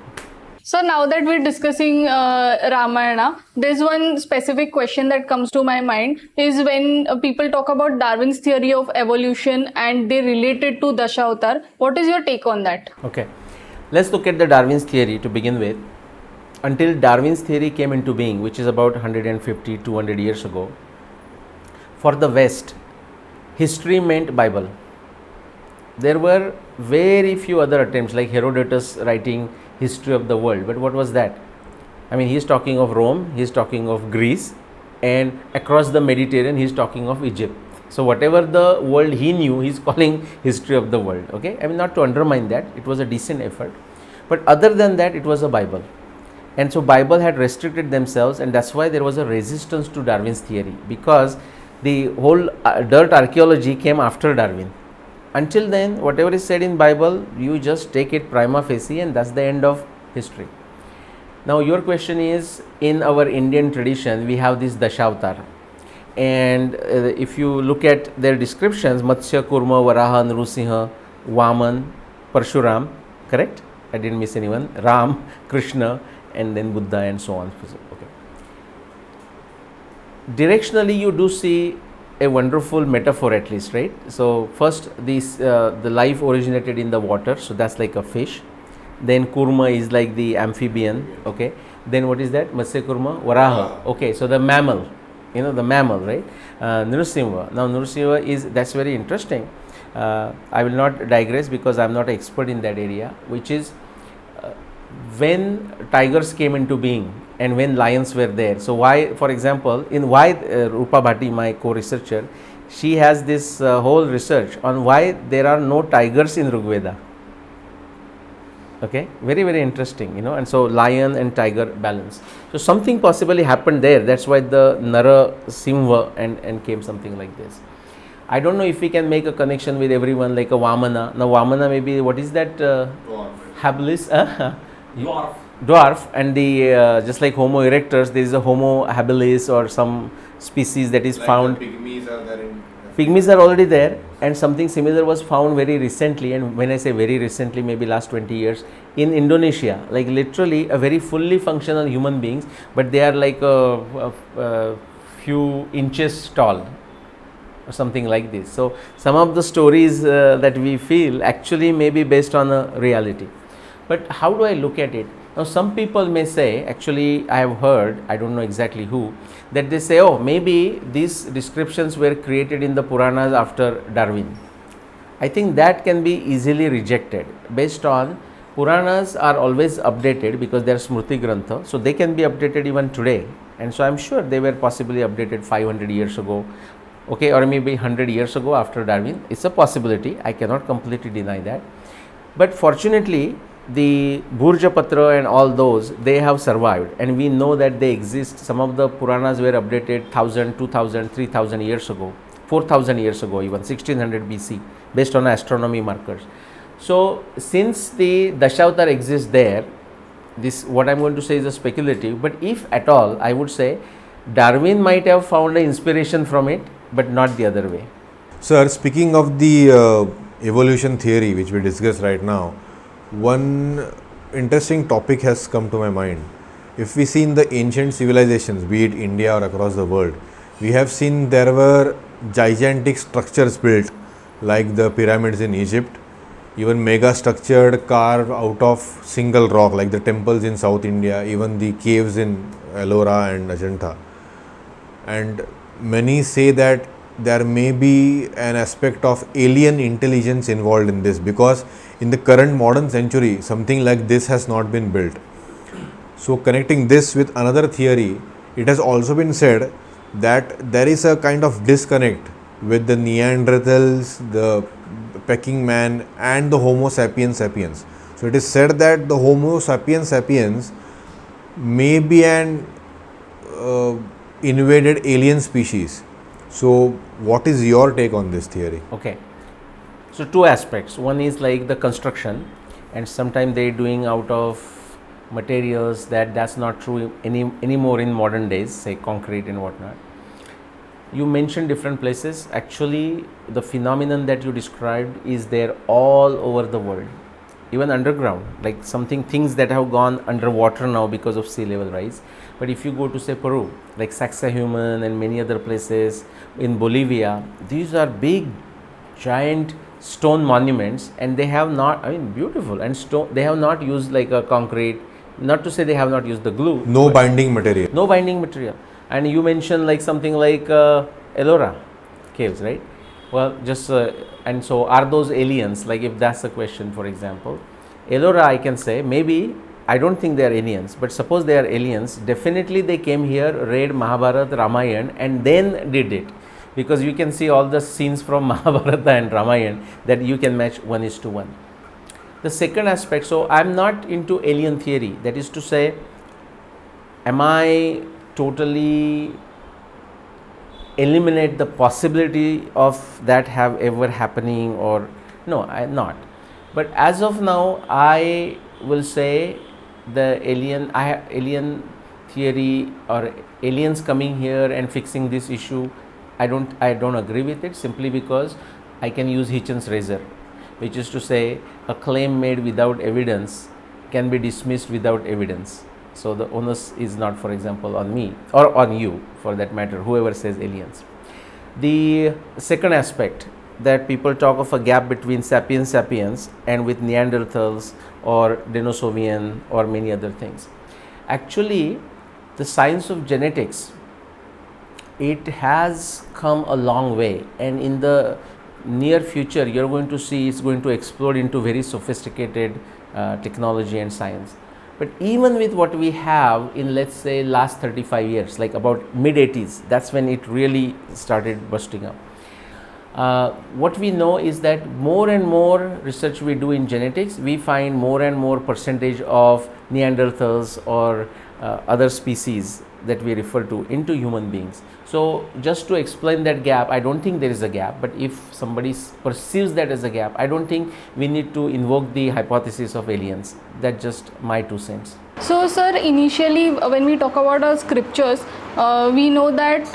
So now that we're discussing Ramayana, there's one specific question that comes to my mind is when people talk about Darwin's theory of evolution and they relate it to Dashavatar. What is your take on that? Okay, let's look at the Darwin's theory to begin with. Until Darwin's theory came into being, which is about 150, 200 years ago, for the West, history meant Bible. There were very few other attempts, like Herodotus writing history of the world, but what was that? I mean, he is talking of Rome, he is talking of Greece, and across the Mediterranean he is talking of Egypt. So whatever the world he knew, he is calling history of the world. Okay, I mean, not to undermine that, it was a decent effort, but other than that, it was a Bible. And so Bible had restricted themselves, and that's why there was a resistance to Darwin's theory, because the whole dirt archaeology came after Darwin. Until then, whatever is said in Bible, you just take it prima facie, and that's the end of history. Now your question is, in our Indian tradition, we have this Dashavatar, and if you look at their descriptions, Matsya, Kurma, Varaha, Nrusimha, Vaman, Parshuram, correct? I didn't miss anyone. Ram, Krishna, and then Buddha, and so on. Okay. Directionally, you do see a wonderful metaphor, at least, right? So first, the life originated in the water, so that's like a fish. Then Kurma is like the amphibian. Okay. Then what is that? Matsya, Kurma, Varaha. Okay, so the mammal, the mammal, right? Nrusimha. Now Nrusimha that's very interesting. I will not digress because I'm not an expert in that area, which is when tigers came into being and when lions were there. So why, for example, Rupa Bhatti, my co-researcher, she has this whole research on why there are no tigers in Rigveda. Okay, very, very interesting, and so lion and tiger balance. So something possibly happened there. That's why the Nara Simha and came something like this. I don't know if we can make a connection with everyone like a Vamana. Now Vamana maybe, what is that? Habilis? Dwarf, and the just like Homo erectus, there is a Homo habilis or some species that is like found. Pygmies are there in Pygmies are already there, and something similar was found very recently, and when I say very recently, maybe last 20 years, in Indonesia, like literally a very fully functional human beings, but they are like a few inches tall or something like this. So some of the stories that we feel actually may be based on a reality. But how do I look at it? Now, some people may say, actually, I have heard, I don't know exactly who, that they say, oh, maybe these descriptions were created in the Puranas after Darwin. I think that can be easily rejected based on Puranas are always updated because they are Smriti Grantha, so they can be updated even today. And so I am sure they were possibly updated 500 years ago, okay, or maybe 100 years ago after Darwin. It's a possibility, I cannot completely deny that. But fortunately, the Bhurja Patra and all those, they have survived, and we know that they exist. Some of the Puranas were updated 1000, 2000, 3000 years ago, 4000 years ago, even 1600 BC, based on astronomy markers. So, since the Dashavatar exists there, this what I am going to say is a speculative, but if at all, I would say Darwin might have found an inspiration from it, but not the other way. Sir, speaking of the evolution theory which we discussed right now, one interesting topic has come to my mind. If we see in the ancient civilizations, be it India or across the world, we have seen there were gigantic structures built like the pyramids in Egypt, even mega structured carved out of single rock like the temples in South India, even the caves in Ellora and Ajanta. And many say that there may be an aspect of alien intelligence involved in this, because in the current modern century something like this has not been built. So connecting this with another theory, it has also been said that there is a kind of disconnect with the Neanderthals, the pecking man and the Homo sapiens sapiens. So it is said that the Homo sapiens sapiens may be an invaded alien species. So what is your take on this theory? Okay. So two aspects. One is like the construction, and sometimes they are doing out of materials that's not true anymore in modern days, say concrete and whatnot. You mentioned different places. Actually, the phenomenon that you described is there all over the world, even underground, like things that have gone underwater now because of sea level rise. But if you go to say Peru, like Sacsayhuaman and many other places, in Bolivia, these are big, giant stone monuments, and they have not, beautiful, and they have not used like a concrete, not to say they have not used the glue. No binding material. No binding material. And you mentioned like something like Ellora caves, right? Well, just and so are those aliens? Like if that's the question, for example, Ellora, I can say maybe, I don't think they are aliens, but suppose they are aliens, definitely they came here, read Mahabharata, Ramayana, and then did it, because you can see all the scenes from Mahabharata and Ramayana that you can match 1:1. The second aspect, so I am not into alien theory, that is to say, am I totally eliminate the possibility of that have ever happening, or no, I am not. But as of now, I will say the alien theory or aliens coming here and fixing this issue, I don't agree with it, simply because I can use Hitchens razor, which is to say a claim made without evidence can be dismissed without evidence. So the onus is not, for example, on me or on you, for that matter, whoever says aliens. The second aspect, that people talk of a gap between sapiens sapiens and with Neanderthals or Denisovian or many other things. Actually, the science of genetics, it has come a long way, and in the near future you are going to see it's going to explode into very sophisticated technology and science. But even with what we have in, let's say, last 35 years, like about mid 80s, that's when it really started busting up. What we know is that more and more research we do in genetics, we find more and more percentage of Neanderthals or other species that we refer to into human beings. So just to explain that gap, I don't think there is a gap, but if somebody perceives that as a gap, I don't think we need to invoke the hypothesis of aliens. That's just my 2 cents. So, sir, initially when we talk about our scriptures, we know that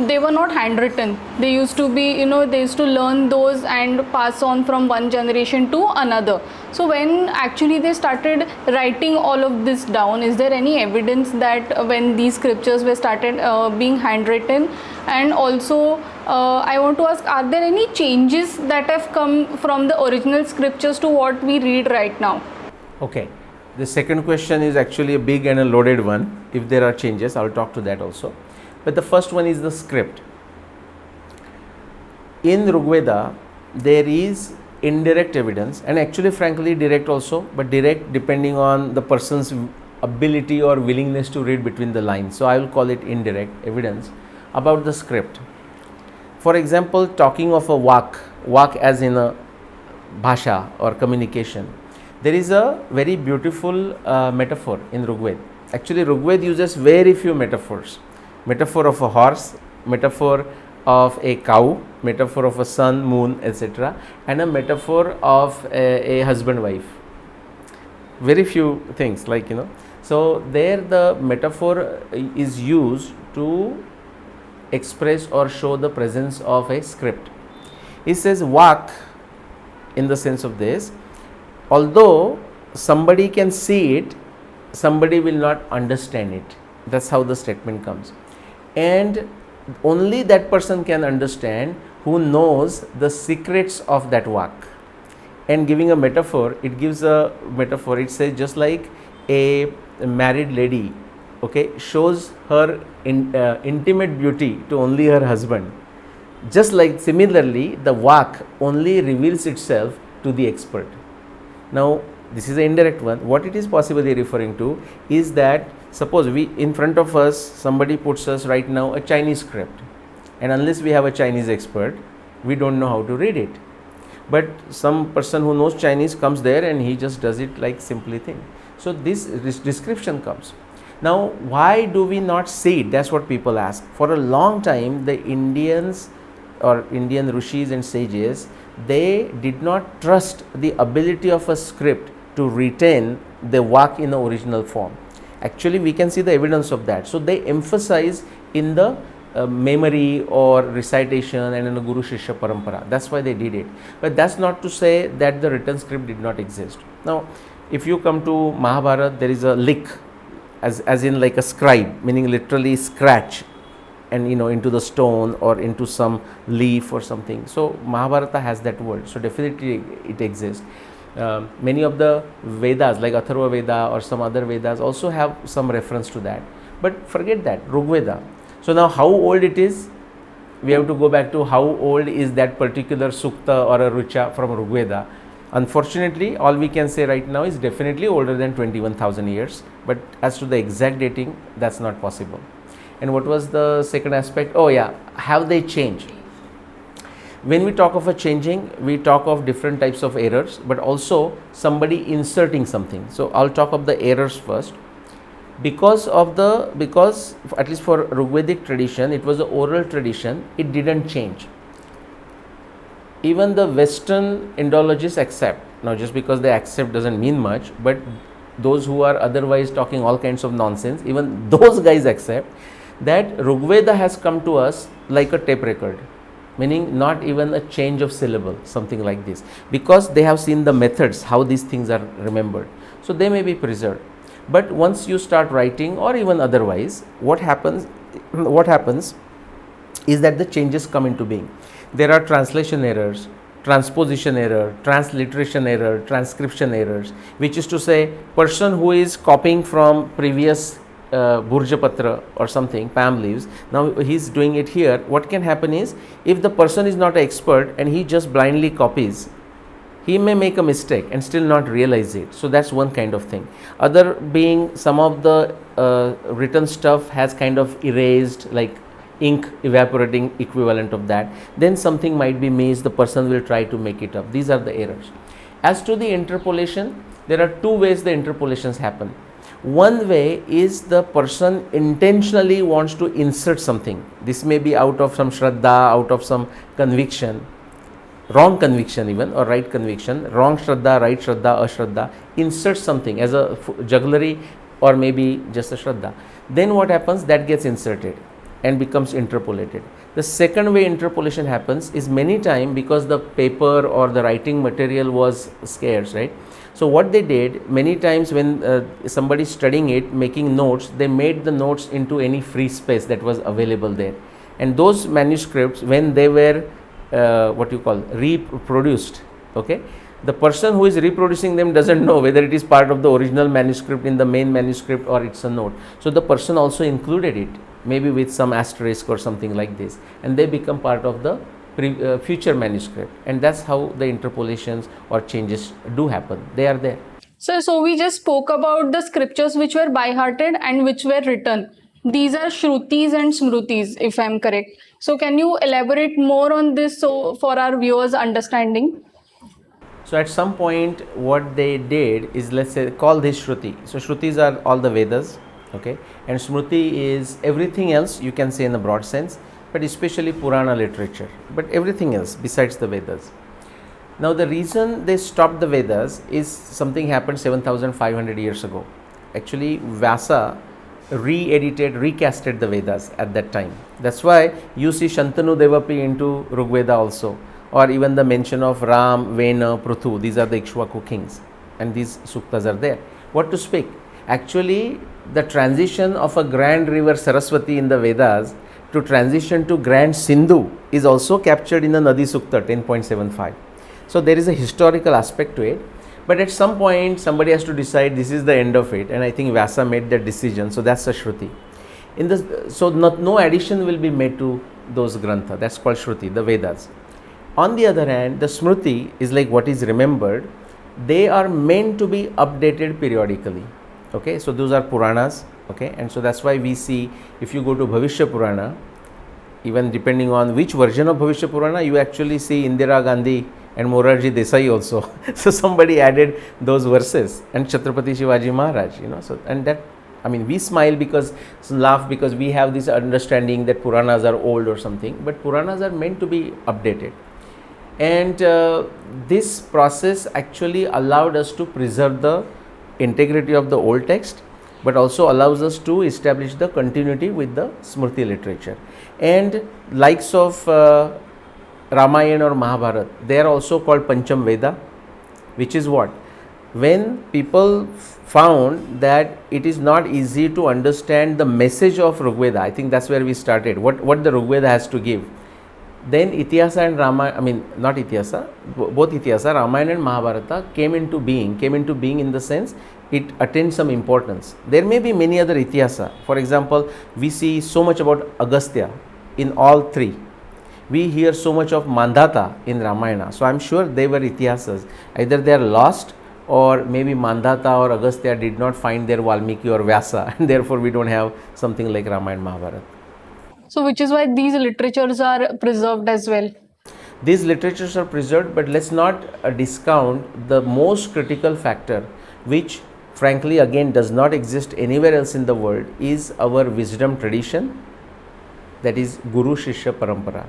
they were not handwritten. They used to be, they used to learn those and pass on from one generation to another. So, when actually they started writing all of this down, is there any evidence that when these scriptures were started being handwritten? And also, I want to ask, are there any changes that have come from the original scriptures to what we read right now? Okay. The second question is actually a big and a loaded one. If there are changes, I'll talk to that also. But the first one is the script. In Rig Veda, there is indirect evidence, and actually frankly direct also, but direct depending on the person's ability or willingness to read between the lines. So I will call it indirect evidence about the script. For example, talking of a vak as in a bhasha or communication, there is a very beautiful metaphor in Rig Veda. Actually, Rig Veda uses very few metaphors. Metaphor of a horse, metaphor of a cow, metaphor of a sun, moon, etc., and a metaphor of a husband wife. Very few things, like, you know. So there the metaphor is used to express or show the presence of a script. It says vak in the sense of this, although somebody can see it, somebody will not understand it. That's how the statement comes. And only that person can understand who knows the secrets of that vak. And giving a metaphor, it gives a metaphor. It says just like a married lady, okay, shows her intimate beauty to only her husband. Just like similarly, the vak only reveals itself to the expert. Now, this is an indirect one. What it is possibly referring to is that suppose we, in front of us, somebody puts us right now a Chinese script, and unless we have a Chinese expert, we don't know how to read it. But some person who knows Chinese comes there and he just does it like simply thing. So this description comes. Now, why do we not see it? That's what people ask. For a long time, the Indians or Indian rishis and sages, they did not trust the ability of a script to retain the vak in the original form. Actually, we can see the evidence of that. So they emphasize in the memory or recitation and in the Guru Shishya Parampara. That's why they did it. But that's not to say that the written script did not exist. Now, if you come to Mahabharata, there is a lik, as in like a scribe, meaning literally scratch and, you know, into the stone or into some leaf or something. So Mahabharata has that word. So definitely it exists. Many of the Vedas like Atharva Veda or some other Vedas also have some reference to that. But forget that, Rig Veda. So now how old it is? We have to go back to how old is that particular sukta or a rucha from Rig Veda. Unfortunately, all we can say right now is definitely older than 21,000 years. But as to the exact dating, that's not possible. And what was the second aspect? Oh yeah, have they changed? When we talk of a changing, we talk of different types of errors, but also somebody inserting something. So I'll talk of the errors first. Because at least for Rig Vedic tradition, it was an oral tradition, it didn't change. Even the Western Indologists accept. Now, just because they accept doesn't mean much, but those who are otherwise talking all kinds of nonsense, even those guys accept that Rig Veda has come to us like a tape record, meaning not even a change of syllable, something like this, because they have seen the methods, how these things are remembered. So they may be preserved. But once you start writing or even otherwise, what happens is that the changes come into being. There are translation errors, transposition error, transliteration error, transcription errors, which is to say, person who is copying from previous Burjapatra or something, palm leaves, now he's doing it here. What can happen is, if the person is not an expert and he just blindly copies, he may make a mistake and still not realize it. So that's one kind of thing. Other being, some of the written stuff has kind of erased, like ink evaporating equivalent of that. Then something might be missed, the person will try to make it up. These are the errors. As to the interpolation, there are two ways the interpolations happen. One way is the person intentionally wants to insert something. This may be out of some shraddha, out of some conviction, wrong conviction even, or right conviction, wrong shraddha, right shraddha, ashraddha, insert something as a jugglery or maybe just a shraddha. Then what happens? That gets inserted and becomes interpolated. The second way interpolation happens is many times because the paper or the writing material was scarce, right? So what they did, many times when somebody studying it, making notes, they made the notes into any free space that was available there. And those manuscripts, when they were reproduced, okay, The person who is reproducing them doesn't know whether it is part of the original manuscript in the main manuscript or it's a note. So the person also included it, maybe with some asterisk or something like this, and they become part of the future manuscript, and that's how the interpolations or changes do happen. They are there. So we just spoke about the scriptures which were by-hearted and which were written. These are Shrutis and Smritis, if I'm correct. So can you elaborate more on this so for our viewers' understanding? So at some point what they did is, let's say, call this Shruti. So Shrutis are all the Vedas, okay, and Smriti is everything else, you can say in a broad sense, but especially Purana literature, but everything else besides the Vedas. Now the reason they stopped the Vedas is something happened 7500 years ago. Actually Vyasa recasted the Vedas at that time. That's why you see Shantanu Devapi into Rigveda also, or even the mention of Ram, Vena, Prithu. These are the Ikshvaku kings, and these suktas are there. What to speak? Actually, the transition of a grand river Saraswati in the Vedas to transition to grand Sindhu is also captured in the Nadi Sukta 10.75. So there is a historical aspect to it, but at some point somebody has to decide this is the end of it, and I think Vyasa made that decision. So that's a Shruti. So no addition will be made to those grantha. That's called Shruti, the Vedas. On the other hand, the Smriti is like what is remembered. They are meant to be updated periodically. Okay, so those are Puranas. Okay, and so that's why we see, if you go to Bhavishya Purana, even depending on which version of Bhavishya Purana, you actually see Indira Gandhi and Morarji Desai also. So somebody added those verses, and Chhatrapati Shivaji Maharaj, so, and that, I mean, we smile because, laugh because we have this understanding that Puranas are old or something, but Puranas are meant to be updated. And this process actually allowed us to preserve the integrity of the old text, but also allows us to establish the continuity with the Smriti literature. And likes of Ramayana or Mahabharata, they are also called Pancham Veda, which is what? When people found that it is not easy to understand the message of Rigveda, I think that's where we started, what the Rigveda has to give. Then Ityasa and Ramayana, I mean not Ityasa, both Ityasa, Ramayana and Mahabharata came into being in the sense it attained some importance. There may be many other Ityasa. For example, we see so much about Agastya in all three. We hear so much of Mandata in Ramayana. So I'm sure they were Ityasas. Either they are lost, or maybe Mandata or Agastya did not find their Valmiki or Vyasa, and therefore we don't have something like Ramayana Mahabharata. So which is why these literatures are preserved as well. These literatures are preserved, but let's not discount the most critical factor, which frankly again does not exist anywhere else in the world, is our wisdom tradition, that is Guru Shishya Parampara.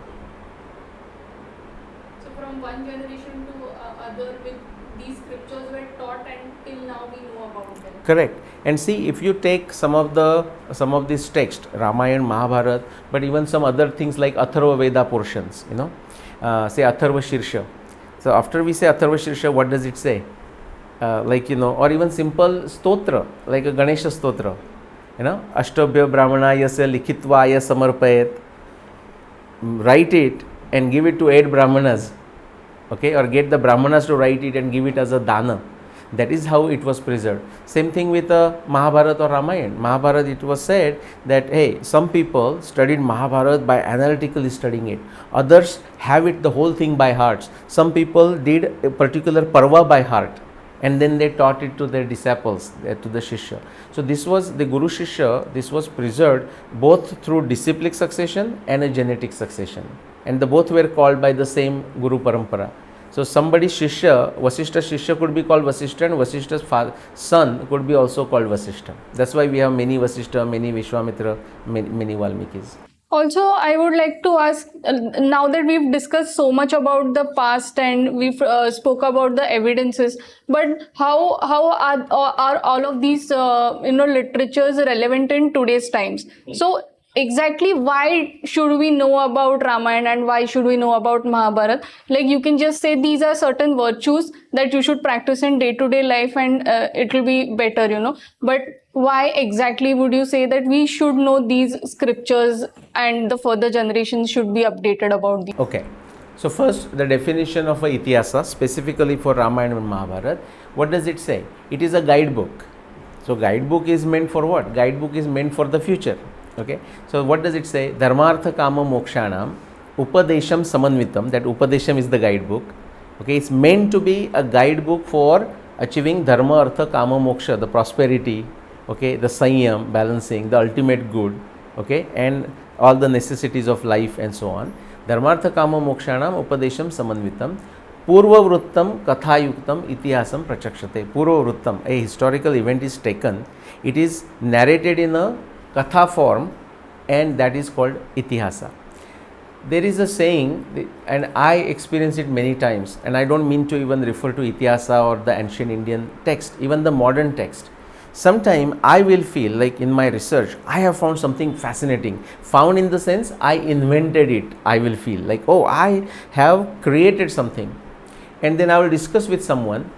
So from one generation to other, with these scriptures were taught, and till now we know about them. Correct. And see, if you take some of these texts, Ramayana, Mahabharata, but even some other things like Atharva Veda portions, say Atharva Shirsha. So after we say Atharva Shirsha, what does it say? Or even simple stotra, like a Ganesha stotra, Ashtabhya Brahmanayasya Likhittvaya Samarpayat. Write it and give it to 8 Brahmanas, okay, or get the Brahmanas to write it and give it as a dana. That is how it was preserved. Same thing with Mahabharata or Ramayana. Mahabharata, it was said that, hey, some people studied Mahabharata by analytically studying it. Others have it the whole thing by heart. Some people did a particular parva by heart, and then they taught it to their disciples, to the Shishya. So this was the Guru Shishya, this was preserved both through disciplic succession and a genetic succession. And the both were called by the same Guru Parampara. So somebody's Shishya, Vasishta's Shishya could be called Vasishta, and Vasishta's son could be also called Vasishta. That's why we have many Vasishta, many Vishwamitra, many Valmikis. Also, I would like to ask, now that we've discussed so much about the past and we've spoke about the evidences, but how are all of these literatures relevant in today's times? So exactly why should we know about Ramayana and why should we know about Mahabharata? Like, you can just say these are certain virtues that you should practice in day-to-day life, and it will be better, but why exactly would you say that we should know these scriptures and the further generations should be updated about these? Okay, So first, the definition of a itihasa, specifically for Ramayana and Mahabharata, what does it say? It is a guidebook. So guidebook is meant for what? Guidebook is meant for the future. Okay. So what does it say? Dharmartha kama mokshanam upadesham samanvitam. That upadesham is the guidebook. Okay. It's meant to be a guidebook for achieving dharma, artha, kama, moksha, the prosperity. Okay. The sanyam, balancing, the ultimate good. Okay. And all the necessities of life and so on. Dharmartha kama mokshanam upadesham samanvitam. Purva vruttam kathayuktam itihasam prachakshate. Purva vruttam, a historical event is taken. It is narrated in a katha form, and that is called itihasa. There is a saying, and I experience it many times, and I don't mean to even refer to itihasa or the ancient Indian text, even the modern text. Sometime I will feel like in my research, I have found something fascinating. Found in the sense I invented it. I will feel like, oh, I have created something. And then I will discuss with someone,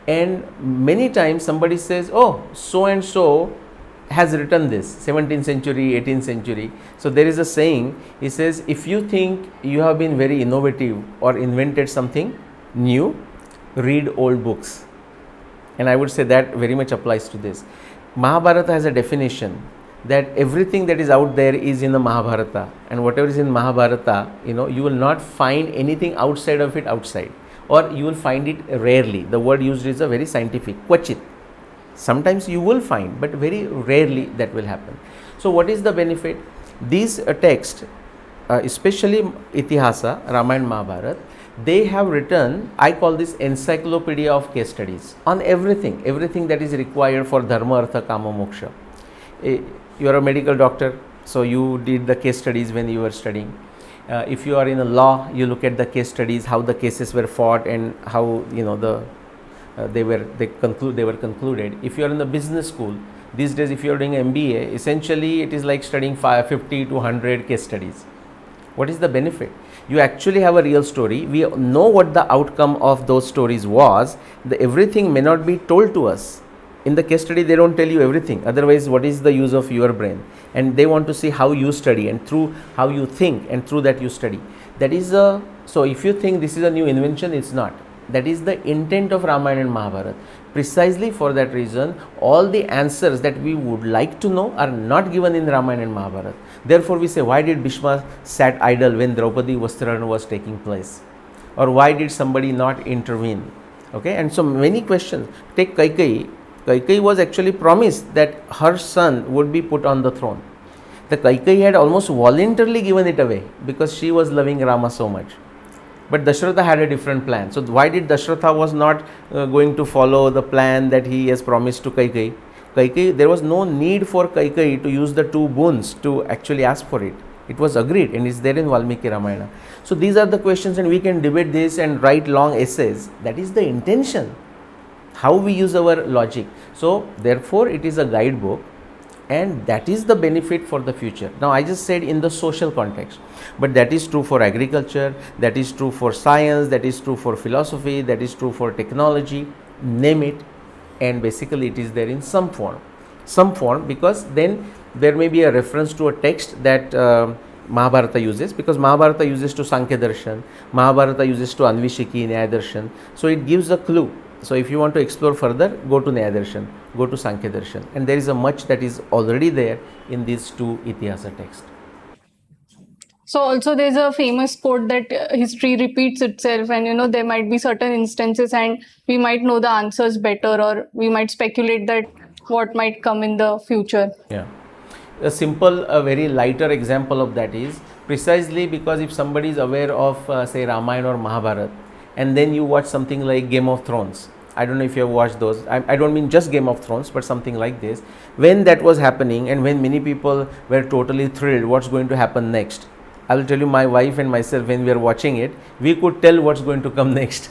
and many times somebody says, oh, so and so has written this, 17th century, 18th century. So there is a saying, he says, if you think you have been very innovative or invented something new, read old books. And I would say that very much applies to this. Mahabharata has a definition that everything that is out there is in the Mahabharata, and whatever is in Mahabharata, you will not find anything outside of it outside, or you will find it rarely. The word used is a very scientific, kvachit. Sometimes you will find, but very rarely that will happen. So what is the benefit? These texts, especially Itihasa, Ramayana, Mahabharata, they have written, I call this encyclopedia of case studies on everything that is required for dharma, artha, kama, moksha. You are a medical doctor, so you did the case studies when you were studying. If you are in a law, you look at the case studies, how the cases were fought and how they were concluded. If you are in the business school, these days if you are doing MBA, essentially it is like studying 50 to 100 case studies. What is the benefit? You actually have a real story. We know what the outcome of those stories was. Everything may not be told to us. In the case study, they don't tell you everything. Otherwise, what is the use of your brain? And they want to see how you study, and through how you think, and through that you study. That is so if you think this is a new invention, it's not. That is the intent of Ramayana and Mahabharata. Precisely for that reason, all the answers that we would like to know are not given in Ramayana and Mahabharata. Therefore, we say, why did Bhishma sat idle when Draupadi Vastrahana was taking place? Or why did somebody not intervene? Okay, and so many questions. Take Kaikeyi. Kaikeyi was actually promised that her son would be put on the throne. The Kaikeyi had almost voluntarily given it away because she was loving Rama so much. But Dashratha had a different plan. So why did Dashratha was not going to follow the plan that he has promised to Kaikeyi? There was no need for Kaikeyi to use the two boons to actually ask for it. It was agreed, and it's there in Valmiki Ramayana. So these are the questions, and we can debate this and write long essays. That is the intention, how we use our logic. So therefore it is a guidebook, and that is the benefit for the future. Now I just said in the social context, but that is true for agriculture, that is true for science, that is true for philosophy, that is true for technology, name it, and basically it is there in some form, because then there may be a reference to a text that Mahabharata uses, because Mahabharata uses to Sankhya Darshan, Mahabharata uses to Anvishiki, Nyaya Darshan. So it gives a clue. So if you want to explore further, go to Nyaya Darshan, go to Sankhya Darshan, and there is a much that is already there in these two Itihasa texts. So also there's a famous quote that history repeats itself, and there might be certain instances and we might know the answers better, or we might speculate that what might come in the future. Yeah. A simple, a very lighter example of that is precisely because if somebody is aware of say Ramayana or Mahabharata, and then you watch something like Game of Thrones. I don't know if you have watched those. I don't mean just Game of Thrones, but something like this. When that was happening, and when many people were totally thrilled what's going to happen next, I will tell you, my wife and myself, when we are watching it, we could tell what's going to come next.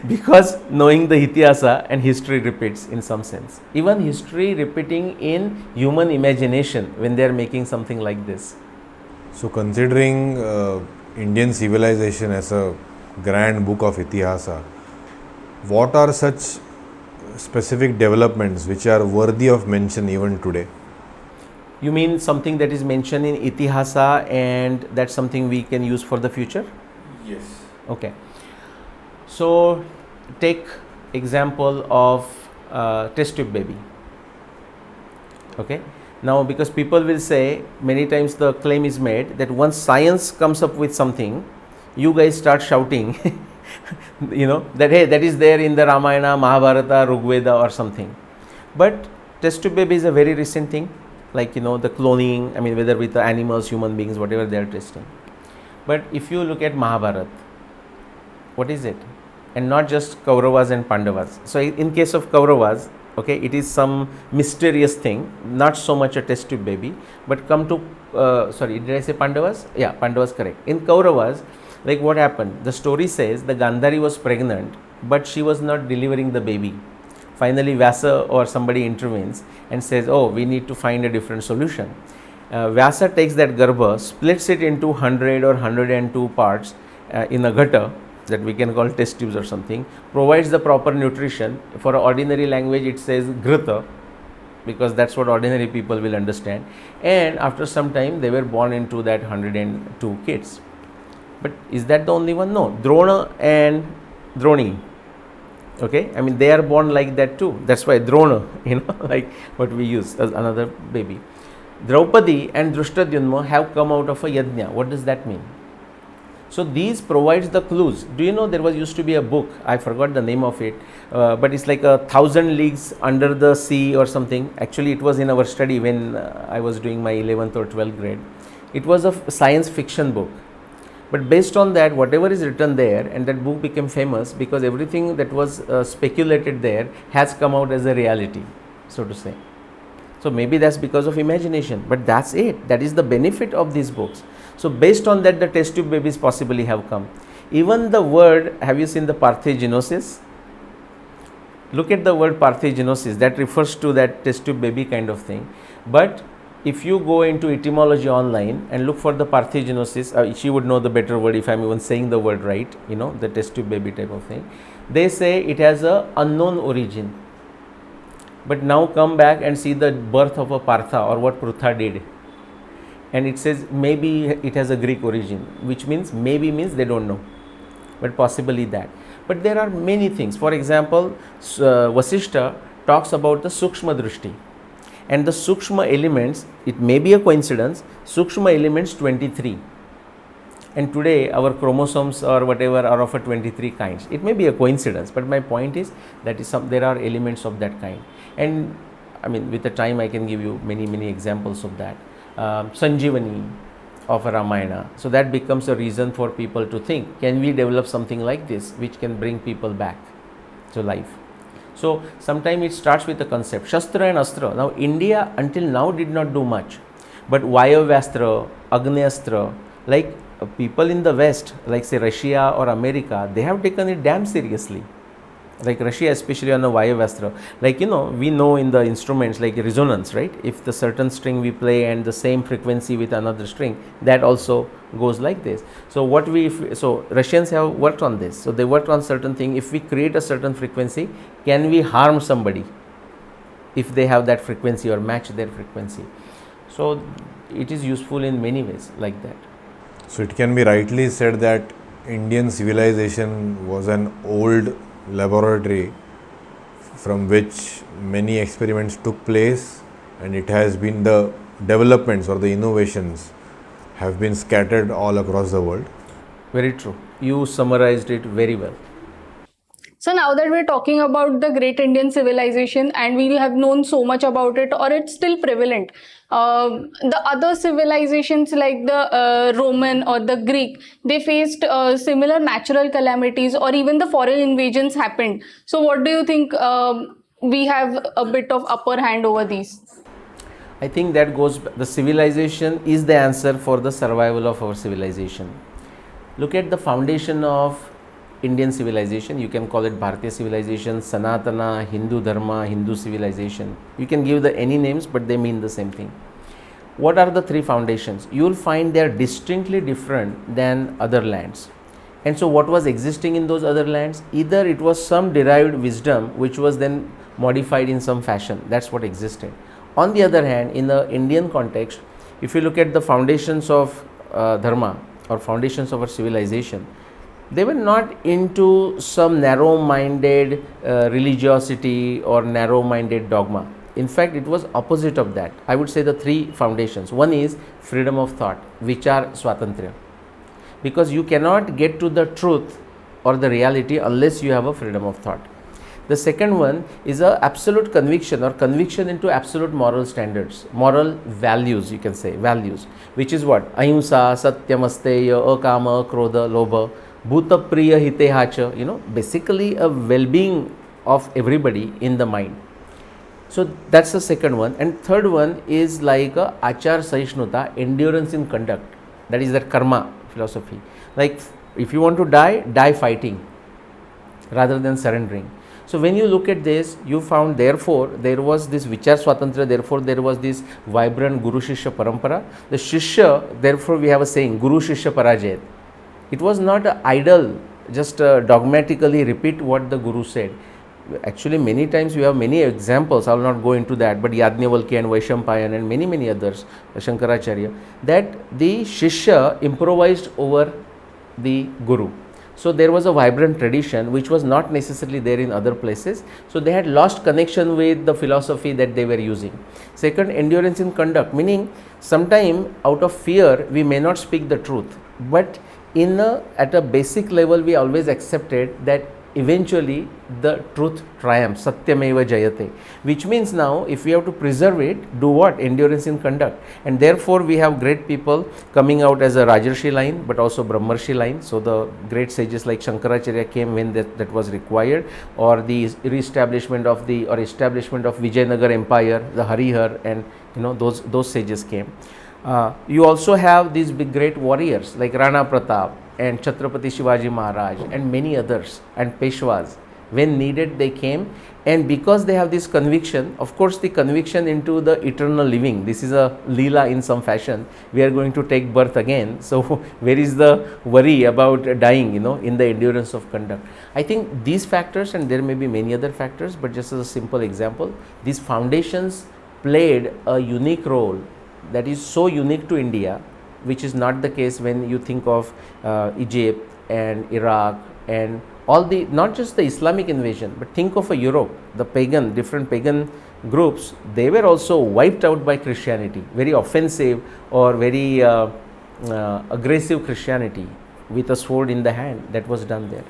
Because knowing the Itihasa, and history repeats in some sense. Even history repeating in human imagination when they are making something like this. So considering Indian civilization as a grand book of Itihasa, what are such specific developments which are worthy of mention even today? You mean something that is mentioned in Itihasa and that's something we can use for the future? Yes. Okay. So take example of test tube baby. Okay. Now, because people will say, many times the claim is made that once science comes up with something, you guys start shouting, that hey, that is there in the Ramayana, Mahabharata, Rigveda or something. But test tube baby is a very recent thing, like the cloning, whether with the animals, human beings, whatever they are testing. But if you look at Mahabharata, what is it? And not just Kauravas and Pandavas. So in case of Kauravas, okay, it is some mysterious thing, not so much a test tube baby. But come to, sorry, did I say Pandavas? Yeah, Pandavas, correct. In Kauravas, like what happened? The story says the Gandhari was pregnant, but she was not delivering the baby. Finally, Vyasa or somebody intervenes and says, oh, we need to find a different solution. Vyasa takes that Garbha, splits it into 100 or 102 parts in a gutter that we can call test tubes or something, provides the proper nutrition. For ordinary language, it says Grita, because that's what ordinary people will understand. And after some time, they were born into that 102 kids. But is that the only one? No. Drona and Droni. Okay, they are born like that too. That's why Drona, like what we use as another baby. Draupadi and Drishtadyumna have come out of a yajna. What does that mean? So these provides the clues. Do you know there was used to be a book, I forgot the name of it, but it's like 1,000 leagues under the sea or something. Actually, it was in our study when I was doing my 11th or 12th grade. It was a science fiction book. But based on that, whatever is written there, and that book became famous because everything that was speculated there has come out as a reality, so to say. So maybe that's because of imagination, but that's it. That is the benefit of these books. So based on that, the test tube babies possibly have come. Even the word, have you seen the parthenogenesis? Look at the word parthenogenesis, that refers to that test tube baby kind of thing. But if you go into etymology online and look for the parthenogenesis, she would know the better word if I'm even saying the word right, the test tube baby type of thing. They say it has a unknown origin. But now come back and see the birth of a Partha or what Prutha did. And it says maybe it has a Greek origin, which means maybe means they don't know, but possibly that. But there are many things. For example, Vasishta talks about the Sukshma Drishti. And the Sukshma elements, it may be a coincidence, Sukshma elements 23. And today our chromosomes or whatever are of a 23 kinds. It may be a coincidence, but my point is that there are elements of that kind. And with the time I can give you many examples of that. Sanjivani of a Ramayana. So that becomes a reason for people to think, can we develop something like this which can bring people back to life? So sometimes it starts with a concept, Shastra and Astra. Now India until now did not do much, but Vayavastra, Agnyastra, like people in the West, like say Russia or America, they have taken it damn seriously. Like Russia, especially on the Vayavastra, like we know in the instruments like resonance, right? If the certain string we play and the same frequency with another string, that also goes like this. So so Russians have worked on this. So they worked on certain thing. If we create a certain frequency, can we harm somebody if they have that frequency or match their frequency? So it is useful in many ways like that. So it can be rightly said that Indian civilization was an old laboratory from which many experiments took place, and it has been the developments or the innovations have been scattered all across the world. Very true. You summarized it very well. So now that we're talking about the great Indian civilization and we have known so much about it, or it's still prevalent, the other civilizations like the Roman or the Greek, they faced similar natural calamities or even the foreign invasions happened. So what do you think we have a bit of upper hand over these? I think that goes, the civilization is the answer for the survival of our civilization. Look at the foundation of Indian civilization. You can call it Bharatiya civilization, Sanatana, Hindu Dharma, Hindu civilization. You can give any names, but they mean the same thing. What are the three foundations? You will find they are distinctly different than other lands. And so what was existing in those other lands? Either it was some derived wisdom which was then modified in some fashion. That's what existed. On the other hand, in the Indian context, if you look at the foundations of Dharma or foundations of our civilization, They were not into some narrow-minded religiosity or narrow-minded dogma. In fact, it was opposite of that. I would say the three foundations. One is freedom of thought, vichar swatantrya, because you cannot get to the truth or the reality unless you have a freedom of thought. The second one is a absolute conviction or conviction into absolute moral standards, moral values, you can say values, which is what? Ahimsa, satyam, asteya, akama, akrodha, lobha, bhuta priya hitehacha, basically a well-being of everybody in the mind. So that's the second one. And third one is like a achar saishnuta, endurance in conduct. That is the karma philosophy. Like if you want to die, die fighting rather than surrendering. So when you look at this, you found therefore there was this vichar swatantra, therefore there was this vibrant Guru Shishya parampara. The Shishya, therefore we have a saying, Guru Shishya Parajayat. It was not an idle, just dogmatically repeat what the Guru said. Actually, many times we have many examples, I will not go into that, but Yajnavalkya and Vaishampayan and many others, Shankaracharya, that the Shishya improvised over the Guru. So there was a vibrant tradition which was not necessarily there in other places. So they had lost connection with the philosophy that they were using. Second, endurance in conduct, meaning sometime out of fear we may not speak the truth, but at a basic level we always accepted that eventually the truth triumphs, satyameva jayate, which means now if we have to preserve it, do what? Endurance in conduct. And therefore we have great people coming out as a Rajarshi line but also Brahmarshi line. So the great sages like Shankaracharya came when that was required, or the establishment of Vijayanagar Empire, the Harihar, and those sages came. You also have these big great warriors like Rana Pratap and Chhatrapati Shivaji Maharaj and many others, and Peshwas. When needed they came, and because they have this conviction, of course the conviction into the eternal living, this is a leela in some fashion, we are going to take birth again, so where is the worry about dying, in the endurance of conduct. I think these factors, and there may be many other factors, but just as a simple example, these foundations played a unique role that is so unique to India, which is not the case when you think of Egypt and Iraq and all the, not just the Islamic invasion, but think of a Europe, the different pagan groups, they were also wiped out by Christianity, very offensive or very aggressive Christianity with a sword in the hand, that was done there.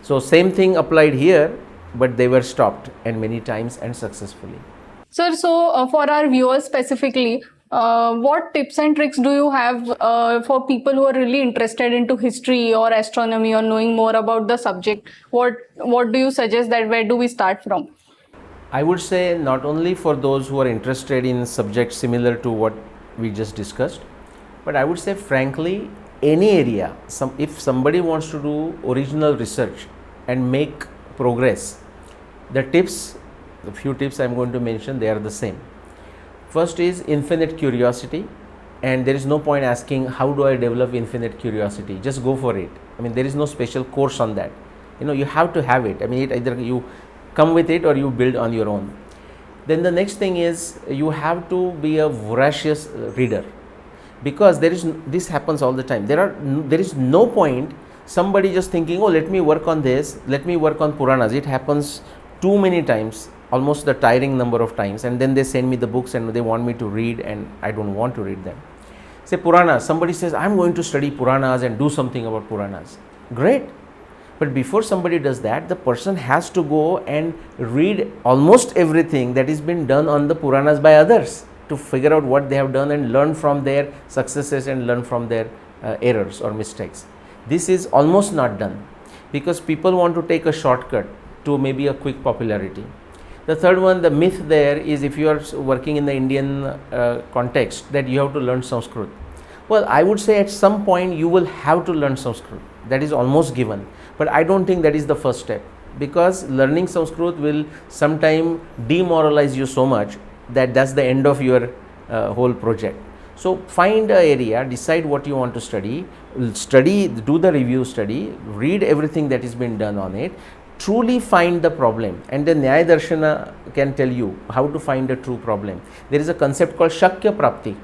So same thing applied here, but they were stopped, and many times and successfully. Sir, so for our viewers specifically, what tips and tricks do you have for people who are really interested into history or astronomy or knowing more about the subject? What do you suggest, that where do we start from? I would say not only for those who are interested in subjects similar to what we just discussed, but I would say frankly any area, if somebody wants to do original research and make progress, the few tips I am going to mention, they are the same. First is infinite curiosity, and there is no point asking how do I develop infinite curiosity, just go for it. I mean, there is no special course on that. You have to have it. I mean, either you come with it or you build on your own. Then the next thing is you have to be a voracious reader, because this happens all the time. There is no point somebody just thinking, oh, let me work on this, let me work on Puranas. It happens too many times, almost the tiring number of times, and then they send me the books and they want me to read, and I don't want to read them. Say Puranas, somebody says I'm going to study Puranas and do something about Puranas. Great. But before somebody does that, the person has to go and read almost everything that has been done on the Puranas by others to figure out what they have done and learn from their successes and learn from their errors or mistakes. This is almost not done because people want to take a shortcut to maybe a quick popularity. The third one, the myth there is, if you are working in the Indian context, that you have to learn Sanskrit. Well, I would say at some point you will have to learn Sanskrit. That is almost given. But I don't think that is the first step, because learning Sanskrit will sometime demoralize you so much that that's the end of your whole project. So find an area, decide what you want to study, do the review study, read everything that has been done on it, truly find the problem, and then Nyaya Darshana can tell you how to find a true problem. There is a concept called Shakya Prapti.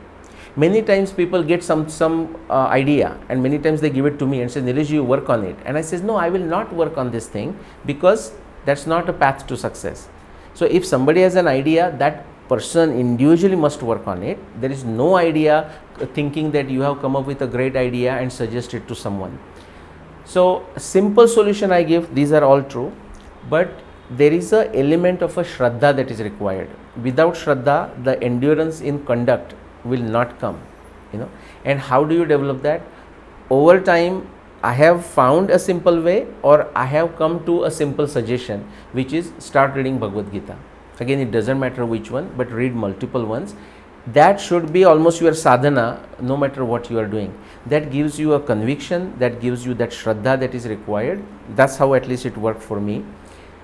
Many times people get some idea, and many times they give it to me and say, Nilesh, you work on it. And I says, no, I will not work on this thing, because that's not a path to success. So if somebody has an idea, that person individually must work on it. There is no idea thinking that you have come up with a great idea and suggest it to someone. So simple solution I give, these are all true, but there is a element of a Shraddha that is required. Without Shraddha, the endurance in conduct will not come, And how do you develop that? Over time, I have found a simple way, or I have come to a simple suggestion, which is start reading Bhagavad Gita. Again, it doesn't matter which one, but read multiple ones. That should be almost your sadhana, no matter what you are doing. That gives you a conviction, that gives you that Shraddha that is required. That's how at least it worked for me.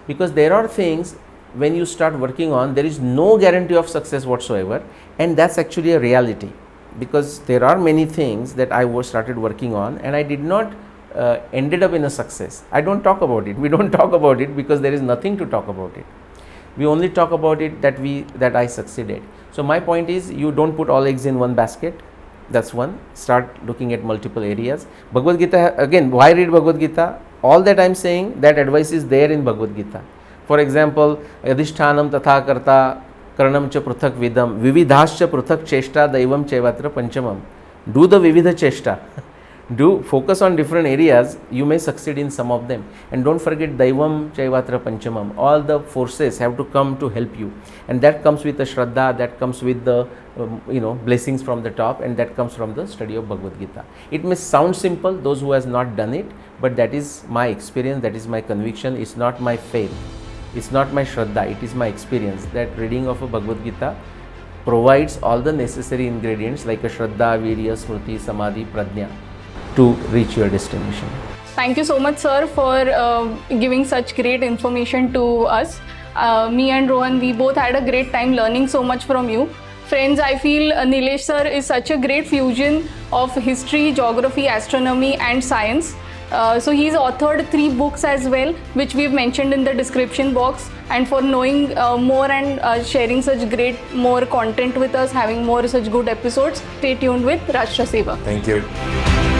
Because there are things, when you start working on, there is no guarantee of success whatsoever, and that's actually a reality. Because there are many things that I started working on, and I did not ended up in a success. I don't talk about it. We don't talk about it because there is nothing to talk about it. We only talk about it that I succeeded. So my point is, you don't put all eggs in one basket. That's one. Start looking at multiple areas. Bhagavad Gita, again, why read Bhagavad Gita? All that I am saying, that advice is there in Bhagavad Gita. For example, Adhishtanam tatha karta karanam cha pruthak vidam vividhascha pruthak cheshta daivam chevatra panchamam. Do the vividha cheshta. Do focus on different areas, you may succeed in some of them. And don't forget Daivam Chaivatra Panchamam. All the forces have to come to help you. And that comes with the Shraddha, that comes with the blessings from the top, and that comes from the study of Bhagavad Gita. It may sound simple, those who has not done it, but that is my experience, that is my conviction. It's not my faith, it's not my Shraddha, it is my experience that reading of a Bhagavad Gita provides all the necessary ingredients like a Shraddha, Virya, Smriti, Samadhi, Prajna to reach your destination. Thank you so much, sir, for giving such great information to us. Me and Rohan, we both had a great time learning so much from you. Friends, I feel Nilesh sir is such a great fusion of history, geography, astronomy and science. So he's authored 3 books as well, which we've mentioned in the description box. And for knowing more and sharing such great more content with us, having more such good episodes, stay tuned with Raashtra Sevak. Thank you.